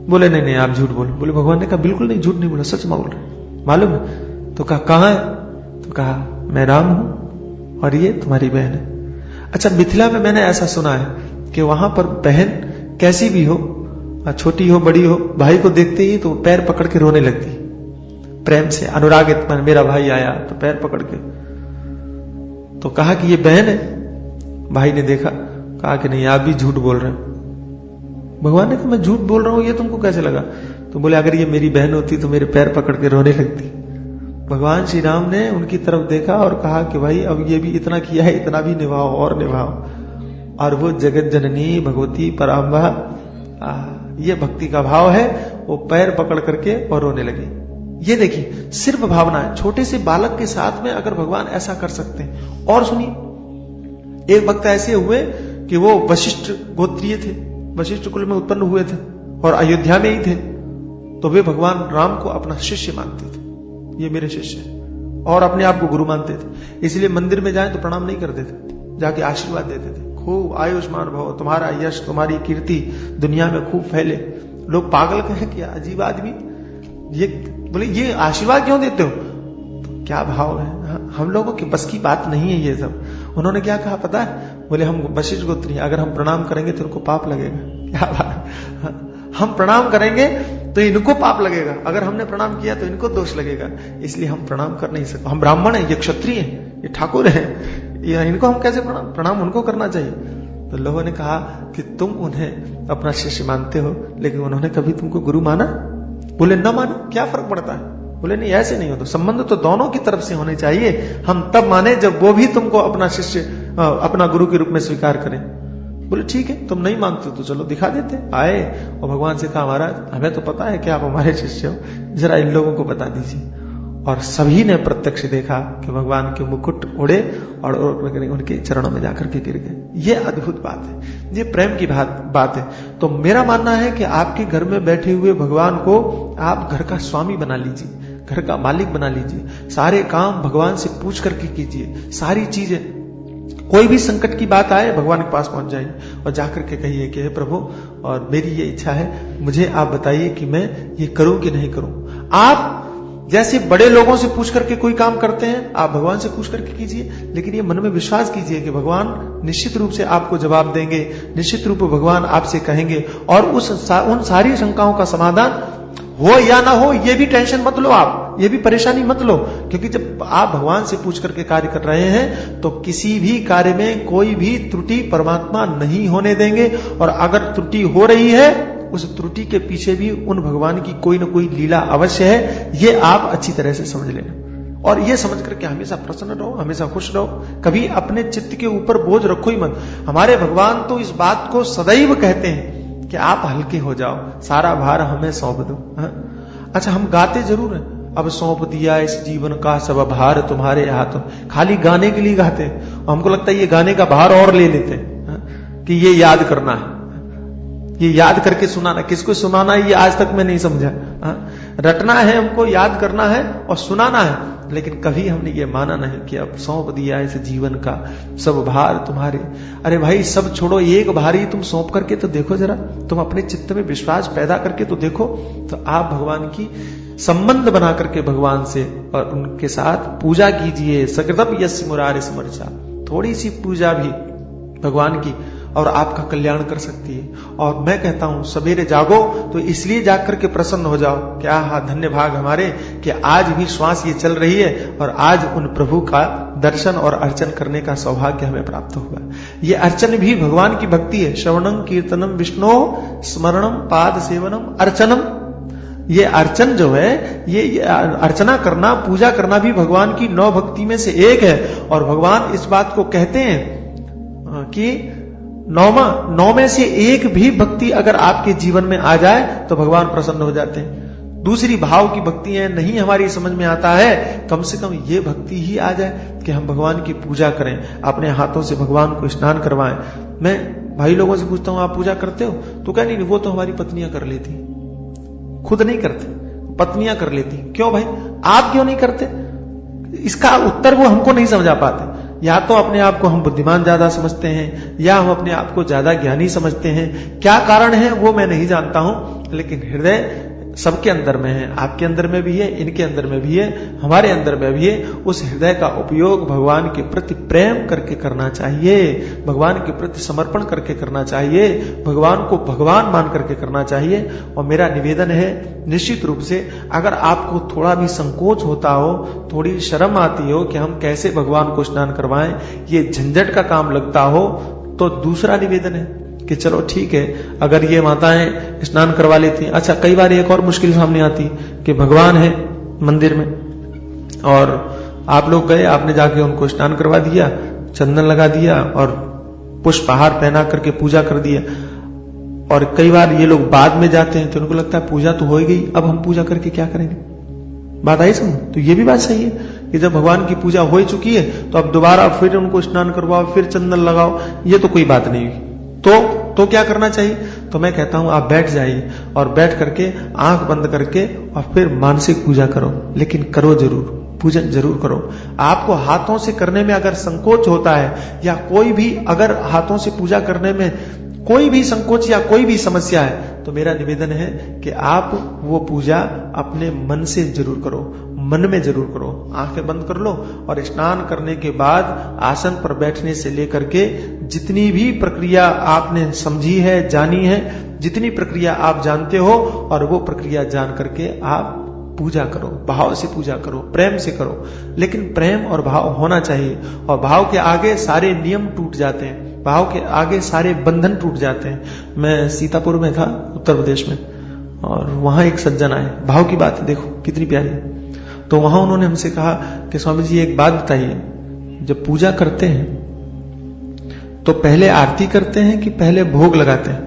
बोले नहीं आप झूठ बोलो। बोले भगवान ने कहा बिल्कुल नहीं, झूठ नहीं बोला, सच बोल रहे। मालूम है? तो कहा कहां है? तो कहा मैं राम हूं और ये तुम्हारी बहन है। अच्छा, मिथिला में मैंने ऐसा सुना है कि वहां पर बहन कैसी भी हो, छोटी हो बड़ी हो, भाई को देखते ही तो पैर पकड़ के रोने लगती, प्रेम से, अनुराग इतना, मेरा भाई आया तो पैर पकड़ के। तो कहा कि ये बहन है। भाई ने देखा, कहा कि नहीं आप भी झूठ बोल रहे हो। भगवान ने कहा मैं झूठ बोल रहा हूं, ये तुमको कैसे लगा? तो बोले अगर ये मेरी बहन होती तो मेरे पैर पकड़ के रोने लगती। भगवान श्री राम ने उनकी तरफ देखा और कहा कि भाई अब ये भी इतना किया है, इतना भी निभाओ और निभाओ। और वो जगत जननी भगवती पराम्बा, ये भक्ति का भाव है, वो पैर पकड़ करके और रोने लगी। ये देखिए, सिर्फ भावना है। छोटे से बालक के साथ में अगर भगवान ऐसा कर सकते हैं। और सुनिए, एक भक्त ऐसे हुए कि वो वशिष्ठ गोत्रीय थे, वशिष्ठ कुल में उत्पन्न हुए थे और अयोध्या में ही थे, तो वे भगवान राम को अपना शिष्य मानते थे, ये मेरे शिष्य है, और अपने आप को गुरु मानते थे। इसलिए मंदिर में जाएं तो प्रणाम नहीं करते थे, जाके आशीर्वाद देते थे, खूब आयुष्मान भव, तुम्हारा यश तुम्हारी कीर्ति दुनिया में खूब फैले। लोग पागल कहें कि अजीब आदमी, ये बोले ये आशीर्वाद क्यों देते हो? तो क्या भाव है, हम लोगों की बस की बात नहीं है ये सब। उन्होंने क्या कहा पता है? बोले हम वशिष्ठ गोत्री, अगर हम प्रणाम करेंगे तो उनको पाप लगेगा। क्या बात, हम प्रणाम करेंगे तो इनको पाप लगेगा, अगर हमने प्रणाम किया तो इनको दोष लगेगा, इसलिए हम प्रणाम कर नहीं सकते। हम ब्राह्मण हैं, ये क्षत्रिय हैं, ये ठाकुर हैं, इनको हम कैसे प्रणाम उनको करना चाहिए। तो लोगों ने कहा कि तुम उन्हें अपना शिष्य मानते हो, लेकिन उन्होंने कभी तुमको गुरु माना? बोले न माने, क्या फर्क पड़ता है? बोले नहीं, ऐसे नहीं हो, तो संबंध तो दोनों की तरफ से होने चाहिए। हम तब माने जब वो भी तुमको अपना शिष्य, अपना गुरु के रूप में स्वीकार करें। बोले ठीक है, तुम नहीं मानते तो चलो दिखा देते। आए और भगवान से कहा महाराज हमें तो पता है कि आप हमारे शिष्य हो, जरा इन लोगों को बता दीजिए। और सभी ने प्रत्यक्ष देखा कि भगवान के मुकुट उड़े और उनके चरणों में जाकर के गिर गए। ये अद्भुत बात है, ये प्रेम की बात है। तो मेरा मानना है कि आपके घर में बैठे हुए भगवान को आप घर का स्वामी बना लीजिए, घर का मालिक बना लीजिए, सारे काम भगवान से पूछ करके कीजिए, सारी चीजें, कोई भी संकट की बात आए भगवान के पास पहुंच जाइए और जाकर के कहिए कि हे प्रभु, और मेरी ये इच्छा है, मुझे आप बताइए कि मैं ये करूं कि नहीं करूं। आप जैसे बड़े लोगों से पूछ करके कोई काम करते हैं, आप भगवान से पूछ करके कीजिए, लेकिन ये मन में विश्वास कीजिए कि भगवान निश्चित रूप से आपको जवाब देंगे, निश्चित रूप से भगवान आपसे कहेंगे, और उन सारी शंकाओं का समाधान हो या ना हो, ये भी टेंशन मत लो, आप ये भी परेशानी मत लो, क्योंकि जब आप भगवान से पूछ करके कार्य कर रहे हैं तो किसी भी कार्य में कोई भी त्रुटि परमात्मा नहीं होने देंगे। और अगर त्रुटि हो रही है, उस त्रुटि के पीछे भी उन भगवान की कोई ना कोई लीला अवश्य है, ये आप अच्छी तरह से समझ लेना। और ये समझ करके हमेशा प्रसन्न रहो, हमेशा खुश रहो, कभी अपने चित्त के ऊपर बोझ रखो ही मत। हमारे भगवान तो इस बात को सदैव कहते हैं कि आप हल्के हो जाओ, सारा भार हमें सौंप दो। अच्छा, हम गाते जरूर हैं, अब सौंप दिया इस जीवन का सब भार तुम्हारे हाथों, खाली गाने के लिए गाते हैं। हमको लगता है ये गाने का भार और ले लेते हैं कि ये याद करना है, ये याद करके सुनाना, किसको सुनाना है ये आज तक मैं नहीं समझा। रटना है हमको, याद करना है और सुनाना है, लेकिन कभी हमने ये माना नहीं कि अब सौंप दिया इस जीवन का सब भार तुम्हारे। अरे भाई, सब छोड़ो, एक भार ही तुम सौंप करके तो देखो जरा, तुम अपने चित्त में विश्वास पैदा करके तो देखो, तो आप भगवान की संबंध बना करके भगवान से और उनके साथ पूजा कीजिए। सकृतम यस्य मुरारे समर्चा, थोड़ी सी पूजा भी भगवान की और आपका कल्याण कर सकती है। और मैं कहता हूं सवेरे जागो तो इसलिए जाग करके प्रसन्न हो जाओ, क्या धन्य भाग हमारे कि आज भी श्वास ये चल रही है और आज उन प्रभु का दर्शन और अर्चन करने का सौभाग्य हमें प्राप्त हुआ। ये अर्चन भी भगवान की भक्ति है। श्रवणम कीर्तनम विष्णु स्मरणम पाद सेवनम अर्चनम, ये अर्चन जो है, ये अर्चना करना, पूजा करना भी भगवान की 9 भक्ति में से एक है। और भगवान इस बात को कहते हैं कि 9 में से एक भी भक्ति अगर आपके जीवन में आ जाए तो भगवान प्रसन्न हो जाते हैं। दूसरी भाव की भक्तियां नहीं हमारी समझ में आता है, कम से कम ये भक्ति ही आ जाए कि हम भगवान की पूजा करें, अपने हाथों से भगवान को स्नान करवाएं। मैं भाई लोगों से पूछता हूं आप पूजा करते हो? तो क्या नहीं, वो तो हमारी पत्नियां कर लेती, खुद नहीं करते, पत्नियां कर लेती। क्यों भाई, आप क्यों नहीं करते? इसका उत्तर वो हमको नहीं समझा पाते। या तो अपने आप को हम बुद्धिमान ज्यादा समझते हैं, या हम अपने आप को ज्यादा ज्ञानी समझते हैं। क्या कारण है वो मैं नहीं जानता हूं, लेकिन हृदय सबके अंदर में है, आपके अंदर में भी है, इनके अंदर में भी है, हमारे अंदर में भी है। उस हृदय का उपयोग भगवान के प्रति प्रेम करके करना चाहिए, भगवान के प्रति समर्पण करके करना चाहिए, भगवान को भगवान मान करके करना चाहिए। और मेरा निवेदन है, निश्चित रूप से अगर आपको थोड़ा भी संकोच होता हो, थोड़ी शर्म आती हो कि हम कैसे भगवान को स्नान करवाएं, ये झंझट का काम लगता हो, तो दूसरा निवेदन है कि चलो ठीक है, अगर ये माताएं स्नान करवा लेती। अच्छा, कई बार एक और मुश्किल सामने आती कि भगवान है मंदिर में और आप लोग गए, आपने जाके उनको स्नान करवा दिया, चंदन लगा दिया और पुष्पहार पहना करके पूजा कर दिया। और कई बार ये लोग बाद में जाते हैं तो उनको लगता है पूजा तो हो ही गई, अब हम पूजा करके क्या करेंगे। बात आई समझ? तो ये भी बात सही है कि जब भगवान की पूजा हो चुकी है तो अब दोबारा फिर उनको स्नान करवाओ, फिर चंदन लगाओ, ये तो कोई बात नहीं हुई। तो क्या करना चाहिए? तो मैं कहता हूं आप बैठ जाइए और बैठ करके आंख बंद करके और फिर मानसिक पूजा करो, लेकिन करो जरूर, पूजन जरूर करो। आपको हाथों से करने में अगर संकोच होता है या कोई भी अगर हाथों से पूजा करने में कोई भी संकोच या कोई भी समस्या है, तो मेरा निवेदन है कि आप वो पूजा अपने मन से जरूर करो, मन में जरूर करो। आंखें बंद कर लो और स्नान करने के बाद आसन पर बैठने से लेकर के जितनी भी प्रक्रिया आपने समझी है, जानी है, जितनी प्रक्रिया आप जानते हो, और वो प्रक्रिया जान करके आप पूजा करो, भाव से पूजा करो, प्रेम से करो। लेकिन प्रेम और भाव होना चाहिए, और भाव के आगे सारे नियम टूट जाते हैं, भाव के आगे सारे बंधन टूट जाते हैं। मैं सीतापुर में था, उत्तर प्रदेश में, और वहां एक सज्जन आए, भाव की बात है, देखो कितनी प्यारी है। तो वहां उन्होंने हमसे कहा कि स्वामी जी एक बात बताइए, जब पूजा करते हैं तो पहले आरती करते हैं कि पहले भोग लगाते हैं?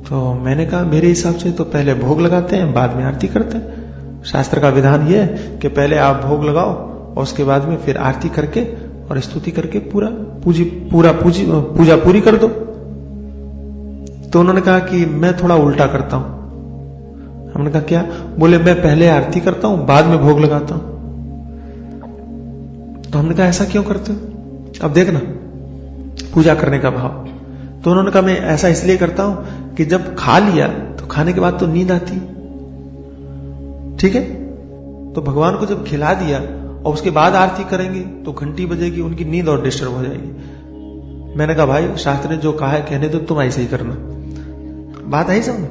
तो मैंने कहा मेरे हिसाब से तो पहले भोग लगाते हैं, बाद में आरती करते हैं। शास्त्र का विधान यह है कि पहले आप भोग लगाओ और उसके बाद में फिर आरती करके और स्तुति करके पूजा पूरी कर दो। तो उन्होंने कहा कि मैं थोड़ा उल्टा करता हूं। हमने कहा क्या? बोले मैं पहले आरती करता हूं, बाद में भोग लगाता हूं। तो हमने कहा ऐसा क्यों करते हो? अब देखना पूजा करने का भाव। तो उन्होंने कहा मैं ऐसा इसलिए करता हूं कि जब खा लिया तो खाने के बाद तो नींद आती, ठीक है? तो भगवान को जब खिला दिया और उसके बाद आरती करेंगे तो घंटी बजेगी, उनकी नींद और डिस्टर्ब हो जाएगी। मैंने कहा भाई शास्त्र ने जो कहा है कहने दो, तुम ऐसे ही करना। बात है समझ?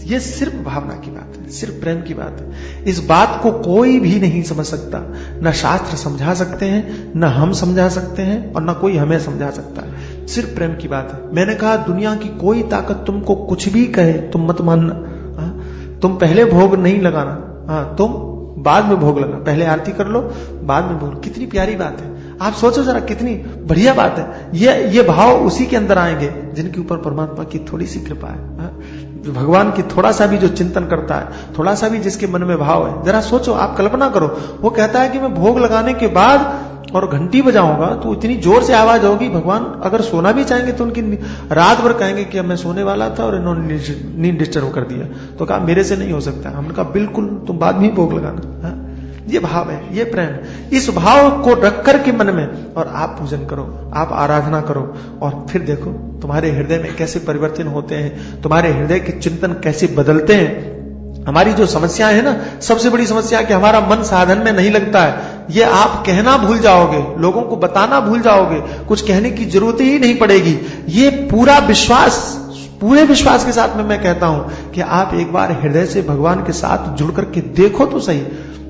ये सिर्फ भावना की बात है, सिर्फ प्रेम की बात है। इस बात को कोई भी नहीं समझ सकता, न शास्त्र समझा सकते हैं, न हम समझा सकते हैं, और न कोई हमें समझा सकता है। सिर्फ प्रेम की बात है। मैंने कहा दुनिया की कोई ताकत तुमको कुछ भी कहे तुम मत मानना। तुम पहले भोग नहीं लगाना, तुम बाद में भोग लगा, पहले आरती कर लो बाद में भोग। कितनी प्यारी बात है, आप सोचो जरा, कितनी बढ़िया बात है। ये भाव उसी के अंदर आएंगे जिनके ऊपर परमात्मा की थोड़ी सी कृपा है, भगवान की थोड़ा सा भी जो चिंतन करता है, थोड़ा सा भी जिसके मन में भाव है। जरा सोचो, आप कल्पना करो, वो कहता है कि मैं भोग लगाने के बाद और घंटी बजाऊंगा तो इतनी जोर से आवाज होगी, भगवान अगर सोना भी चाहेंगे तो उनकी रात भर कहेंगे कि मैं सोने वाला था और इन्होंने नींद डिस्टर्ब कर दिया। तो कहा मेरे से नहीं हो सकता। हमने कहा बिल्कुल, तुम बाद में ही भोग लगाना। ये भाव है, ये प्रेम है। इस भाव को रख करके मन में और आप पूजन करो, आप आराधना करो, और फिर देखो तुम्हारे हृदय में कैसे परिवर्तन होते हैं, तुम्हारे हृदय के चिंतन कैसे बदलते हैं। हमारी जो समस्या है ना, सबसे बड़ी समस्या कि हमारा मन साधन में नहीं लगता है। ये आप कहना भूल जाओगे, लोगों को बताना भूल जाओगे, कुछ कहने की जरूरत ही नहीं पड़ेगी। ये पूरा विश्वास, पूरे विश्वास के साथ में मैं कहता हूं कि आप एक बार हृदय से भगवान के साथ जुड़ करके देखो तो सही।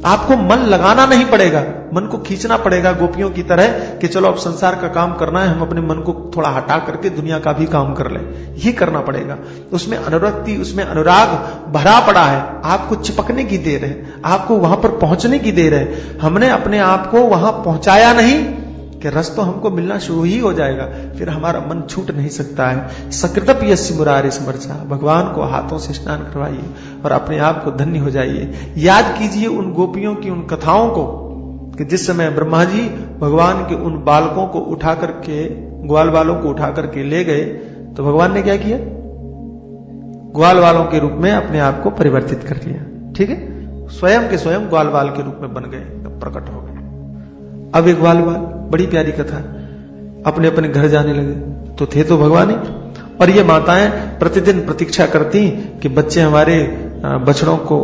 आपको मन लगाना नहीं पड़ेगा, मन को खींचना पड़ेगा गोपियों की तरह कि चलो अब संसार का काम करना है, हम अपने मन को थोड़ा हटा करके दुनिया का भी काम कर ले। ये करना पड़ेगा। उसमें अनुरक्ति, उसमें अनुराग भरा पड़ा है। आपको चिपकने की देर है, आपको वहां पर पहुंचने की देर है। हमने अपने आप को वहां पहुंचाया नहीं कि रस तो हमको मिलना शुरू ही हो जाएगा, फिर हमारा मन छूट नहीं सकता है। सकृतप यस्य मुरारे स्मर्चा, भगवान को हाथों से स्नान करवाइए और अपने आप को धन्य हो जाइए। याद कीजिए उन गोपियों की उन कथाओं को कि जिस समय ब्रह्मा जी भगवान के उन बालकों को उठा करके, ग्वाल बालों को उठा करके ले गए, तो भगवान ने क्या किया? ग्वाल बालों के रूप में अपने आप को परिवर्तित कर लिया। ठीक है, स्वयं के स्वयं ग्वाल बाल के रूप में बन गए, प्रकट हो गए। अब एक ग्वाल बाल, बड़ी प्यारी कथा, अपने अपने घर जाने लगे, तो थे तो भगवान ही। और ये माताएं प्रतिदिन प्रतीक्षा करती कि बच्चे हमारे बछड़ों को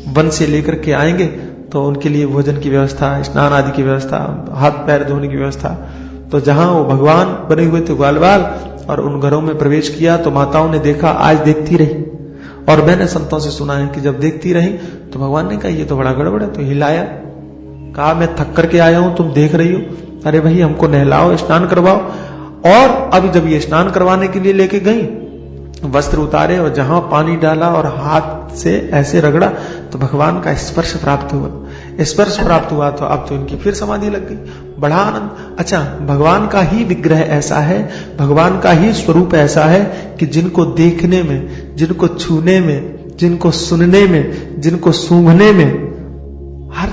वन से लेकर के आएंगे, तो उनके लिए भोजन की व्यवस्था, स्नान आदि की व्यवस्था, हाथ पैर धोने की व्यवस्था। तो जहां वो भगवान बने हुए थे ग्वाल बाल, और उन घरों में प्रवेश किया, तो माताओं ने देखा, आज देखती रही। और मैंने संतों से सुना है कि जब देखती रही तो भगवान ने कहा ये तो बड़ा गड़बड़ है, तो हिलाया, कहा मैं थक करके आया हूं, तुम देख रही हो, अरे भाई हमको नहलाओ, स्नान करवाओ। और अब जब ये स्नान करवाने के लिए लेके गई, वस्त्र उतारे और जहां पानी डाला और हाथ से ऐसे रगड़ा, तो भगवान का स्पर्श प्राप्त हुआ। स्पर्श प्राप्त हुआ तो अब तो इनकी फिर समाधि लग गई। बड़ा आनंद। अच्छा, भगवान का ही विग्रह ऐसा है, भगवान का ही स्वरूप ऐसा है कि जिनको देखने में, जिनको छूने में, जिनको सुनने में, जिनको सूंघने में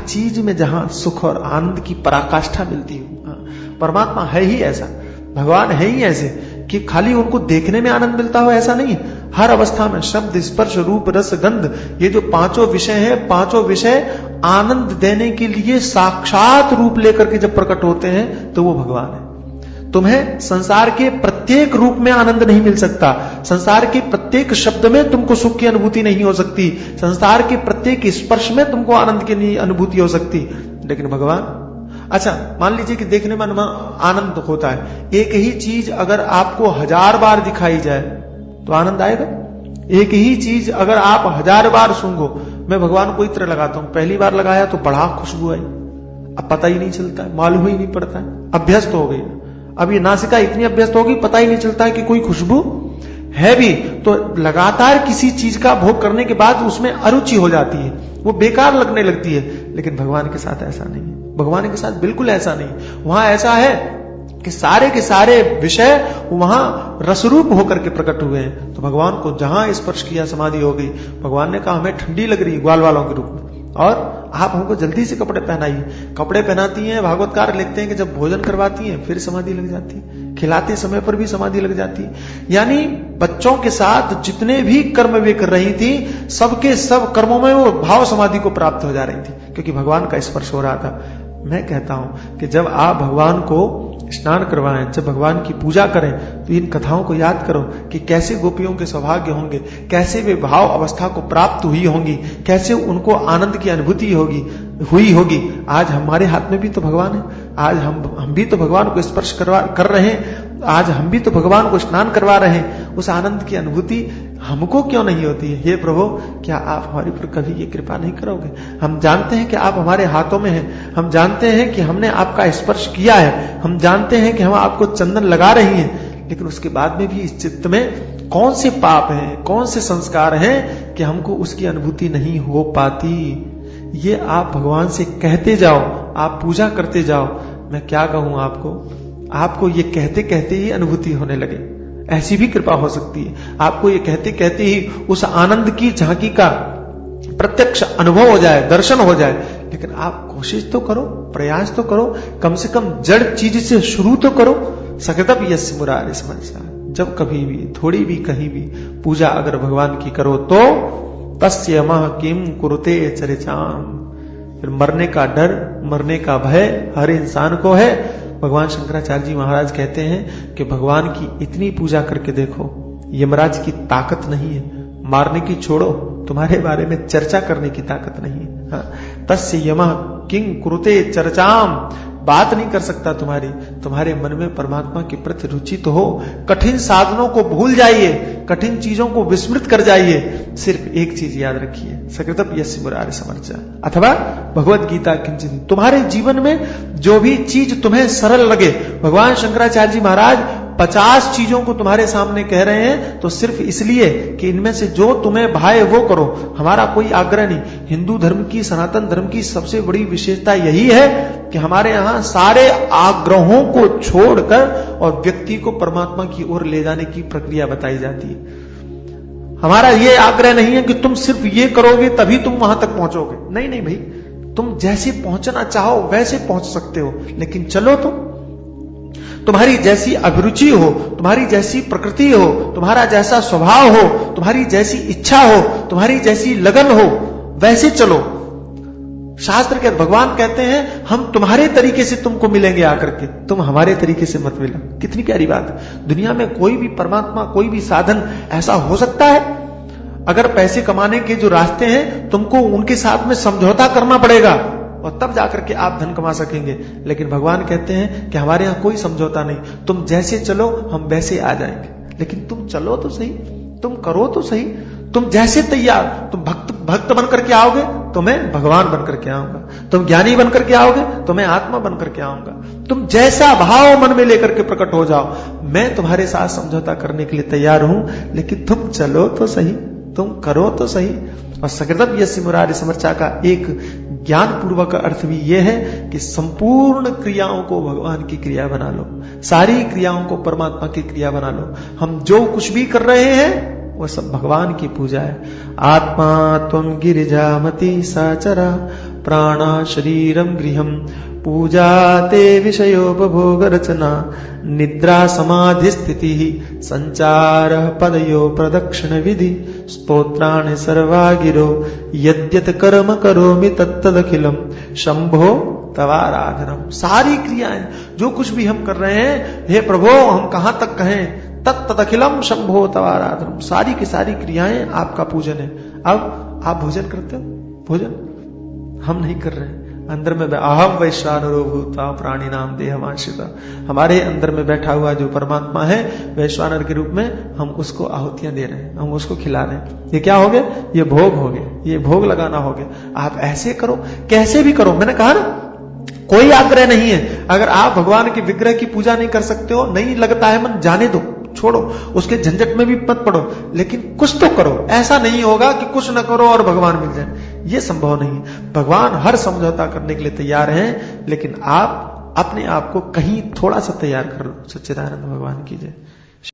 चीज में जहां सुख और आनंद की पराकाष्ठा मिलती हो। परमात्मा है ही ऐसा, भगवान है ही ऐसे कि खाली उनको देखने में आनंद मिलता हो ऐसा नहीं। हर अवस्था में शब्द, स्पर्श, रूप, रस, गंध, ये जो पांचों विषय हैं, पांचों विषय आनंद देने के लिए साक्षात रूप लेकर के जब प्रकट होते हैं तो वो भगवान है। तुम्हें संसार के प्रत्येक रूप में आनंद नहीं मिल सकता, संसार के प्रत्येक शब्द में तुमको सुख की अनुभूति नहीं हो सकती, संसार के प्रत्येक स्पर्श में तुमको आनंद की अनुभूति हो सकती, लेकिन भगवान। अच्छा, मान लीजिए कि देखने में आनंद होता है, एक ही चीज अगर आपको 1000 बार दिखाई जाए तो आनंद आएगा? एक ही चीज अगर आप 1000 बार सूंघो, मैं भगवान को इत्र लगाता हूं, पहली बार लगाया तो बड़ा खुशबू आई, अब पता ही नहीं चलता है, मालूम ही नहीं पड़ता है, अभ्यस्त हो गई। अब ये नासिका इतनी अभ्यस्त होगी, पता ही नहीं चलता है कि कोई खुशबू है भी। तो लगातार किसी चीज का भोग करने के बाद उसमें अरुचि हो जाती है, वो बेकार लगने लगती है। लेकिन भगवान के साथ ऐसा नहीं है, भगवान के साथ बिल्कुल ऐसा नहीं। वहां ऐसा है कि सारे के सारे विषय वहां रसरूप होकर के प्रकट हुए हैं। तो भगवान को जहां स्पर्श किया समाधि हो गई। भगवान ने कहा हमें ठंडी लग रही है ग्वाल वालों के रूप में, और आप हमको जल्दी से कपड़े पहनाइए। कपड़े पहनाती हैं, भागवतकार लिखते हैं कि जब भोजन करवाती हैं फिर समाधि लग जाती है, खिलाते समय पर भी समाधि लग जाती है। यानी बच्चों के साथ जितने भी कर्म वे कर रही थी, सबके सब कर्मों में वो भाव समाधि को प्राप्त हो जा रही थी, क्योंकि भगवान का स्पर्श हो रहा था। मैं कहता हूं कि जब आप भगवान को स्नान करवाएं, जब भगवान की पूजा करें, तो इन कथाओं को याद करो कि कैसे गोपियों के सौभाग्य होंगे, कैसे वे भाव अवस्था को प्राप्त हुई होंगी, कैसे उनको आनंद की अनुभूति हुई होगी। आज हमारे हाथ में भी तो भगवान है, आज हम भी तो भगवान को स्पर्श कर रहे हैं, आज हम भी तो भगवान को स्नान करवा रहे हैं। उस आनंद की अनुभूति हमको क्यों नहीं होती है? हे प्रभु, क्या आप हमारे पर कभी ये कृपा नहीं करोगे? हम जानते हैं कि आप हमारे हाथों में हैं, हम जानते हैं कि हमने आपका स्पर्श किया है, हम जानते हैं कि हम आपको चंदन लगा रही हैं, लेकिन उसके बाद में भी इस चित्त में कौन से पाप हैं, कौन से संस्कार हैं कि हमको उसकी अनुभूति नहीं हो पाती। ये आप भगवान से कहते जाओ, आप पूजा करते जाओ। मैं क्या कहूं आपको ये कहते कहते ही अनुभूति होने लगे। ऐसी भी कृपा हो सकती है, आपको ये कहते कहते ही उस आनंद की झांकी का प्रत्यक्ष अनुभव हो जाए, दर्शन हो जाए। लेकिन आप कोशिश तो करो, प्रयास तो करो, कम से कम जड़ चीज से शुरू तो करो। सकदप यस्य मुरारे समझा, जब कभी भी थोड़ी भी कहीं भी पूजा अगर भगवान की करो तो तस्य मह किम कुरुते चरिचाम। फिर मरने का डर, मरने का भय हर इंसान को है। भगवान शंकराचार्य जी महाराज कहते हैं कि भगवान की इतनी पूजा करके देखो, यमराज की ताकत नहीं है मारने की, छोड़ो, तुम्हारे बारे में चर्चा करने की ताकत नहीं है। तस्य यमः किं कुरुते चर्चाम, बात नहीं कर सकता तुम्हारे मन में परमात्मा के प्रति रुचि तो हो। कठिन साधनों को भूल जाइए, कठिन चीजों को विस्मृत कर जाइए। सिर्फ एक चीज याद रखिए, सकृतप यस्य मुरारे समर्चा, अथवा भगवद गीता किंचित। तुम्हारे जीवन में जो भी चीज तुम्हें सरल लगे, भगवान शंकराचार्य जी महाराज 50 चीजों को तुम्हारे सामने कह रहे हैं, तो सिर्फ इसलिए कि इनमें से जो तुम्हें भाए वो करो। हमारा कोई आग्रह नहीं। हिंदू धर्म की, सनातन धर्म की सबसे बड़ी विशेषता यही है कि हमारे यहां सारे आग्रहों को छोड़कर और व्यक्ति को परमात्मा की ओर ले जाने की प्रक्रिया बताई जाती है। हमारा ये आग्रह नहीं है कि तुम सिर्फ ये करोगे तभी तुम वहां तक पहुंचोगे। नहीं नहीं भाई, तुम जैसे पहुंचना चाहो वैसे पहुंच सकते हो, लेकिन चलो तो। तुम्हारी जैसी अभिरुचि हो, तुम्हारी जैसी प्रकृति हो, तुम्हारा जैसा स्वभाव हो, तुम्हारी जैसी इच्छा हो, तुम्हारी जैसी लगन हो, वैसे चलो। शास्त्र के भगवान कहते हैं हम तुम्हारे तरीके से तुमको मिलेंगे आकर के, तुम हमारे तरीके से मत मिलो। कितनी प्यारी बात। दुनिया में कोई भी परमात्मा, कोई भी साधन ऐसा हो सकता है? अगर पैसे कमाने के जो रास्ते हैं, तुमको उनके साथ में समझौता करना पड़ेगा और तब जाकर के आप धन कमा सकेंगे। लेकिन भगवान कहते हैं कि हमारे यहां कोई समझौता नहीं, तुम जैसे चलो हम वैसे आ जाएंगे। लेकिन तुम चलो तो सही, तुम करो तो सही। तुम जैसे तैयार, तुम भक्त बनकर के आओगे तो मैं भगवान बनकर के आऊंगा, तुम ज्ञानी बनकर के आओगे तो मैं आत्मा बनकर के आऊंगा। तुम जैसा भाव मन में लेकर के प्रकट हो जाओ, मैं तुम्हारे साथ समझौता करने के लिए तैयार हूं। लेकिन तुम चलो तो सही, तुम करो तो सही। और सकृतप यस्य मुरारे समर्चा का एक ज्ञान पूर्वक अर्थ भी यह है कि संपूर्ण क्रियाओं को भगवान की क्रिया बना लो, सारी क्रियाओं को परमात्मा की क्रिया बना लो। हम जो कुछ भी कर रहे हैं वो सब भगवान की पूजा है। आत्मा त्वं गिरिजामति साचरा प्राणा शरीरम गृहम पूजा ते विषयोपभोग रचना निद्रा समाधि स्थिति संचार पदयो प्रदक्षिण विधि स्तोत्राणि सर्वा गिरो यद्यत कर्म करोमि तत्तदखिलम शंभो तवाराधनम। सारी क्रियाएं जो कुछ भी हम कर रहे हैं, हे प्रभु हम कहां तक कहें, तत्तदखिलम शंभो तवाराधनम, सारी की सारी क्रियाएं आपका पूजन है। अब आप भोजन करते हो, भोजन हम नहीं कर रहे हैं। अंदर में अहम वैश्वानरो भूता प्राणी नाम देहमाश्रिता, हमारे अंदर में बैठा हुआ जो परमात्मा है वैश्वानर के रूप में, हम उसको आहुतियां दे रहे हैं, हम उसको खिला रहे हैं। ये क्या हो गया? ये भोग हो गए, ये भोग लगाना हो गया। आप ऐसे करो, कैसे भी करो, मैंने कहा ना कोई आग्रह नहीं है। अगर आप भगवान के विग्रह की पूजा नहीं कर सकते हो, नहीं लगता है मन, जाने दो, छोड़ो, उसके झंझट में भी मत पड़ो, लेकिन कुछ तो करो। ऐसा नहीं होगा कि कुछ न करो और भगवान मिल जाए, ये संभव नहीं। भगवान हर समझौता करने के लिए तैयार हैं, लेकिन आप अपने आप को कहीं थोड़ा सा तैयार कर लो। सच्चिदानंद भगवान की जय।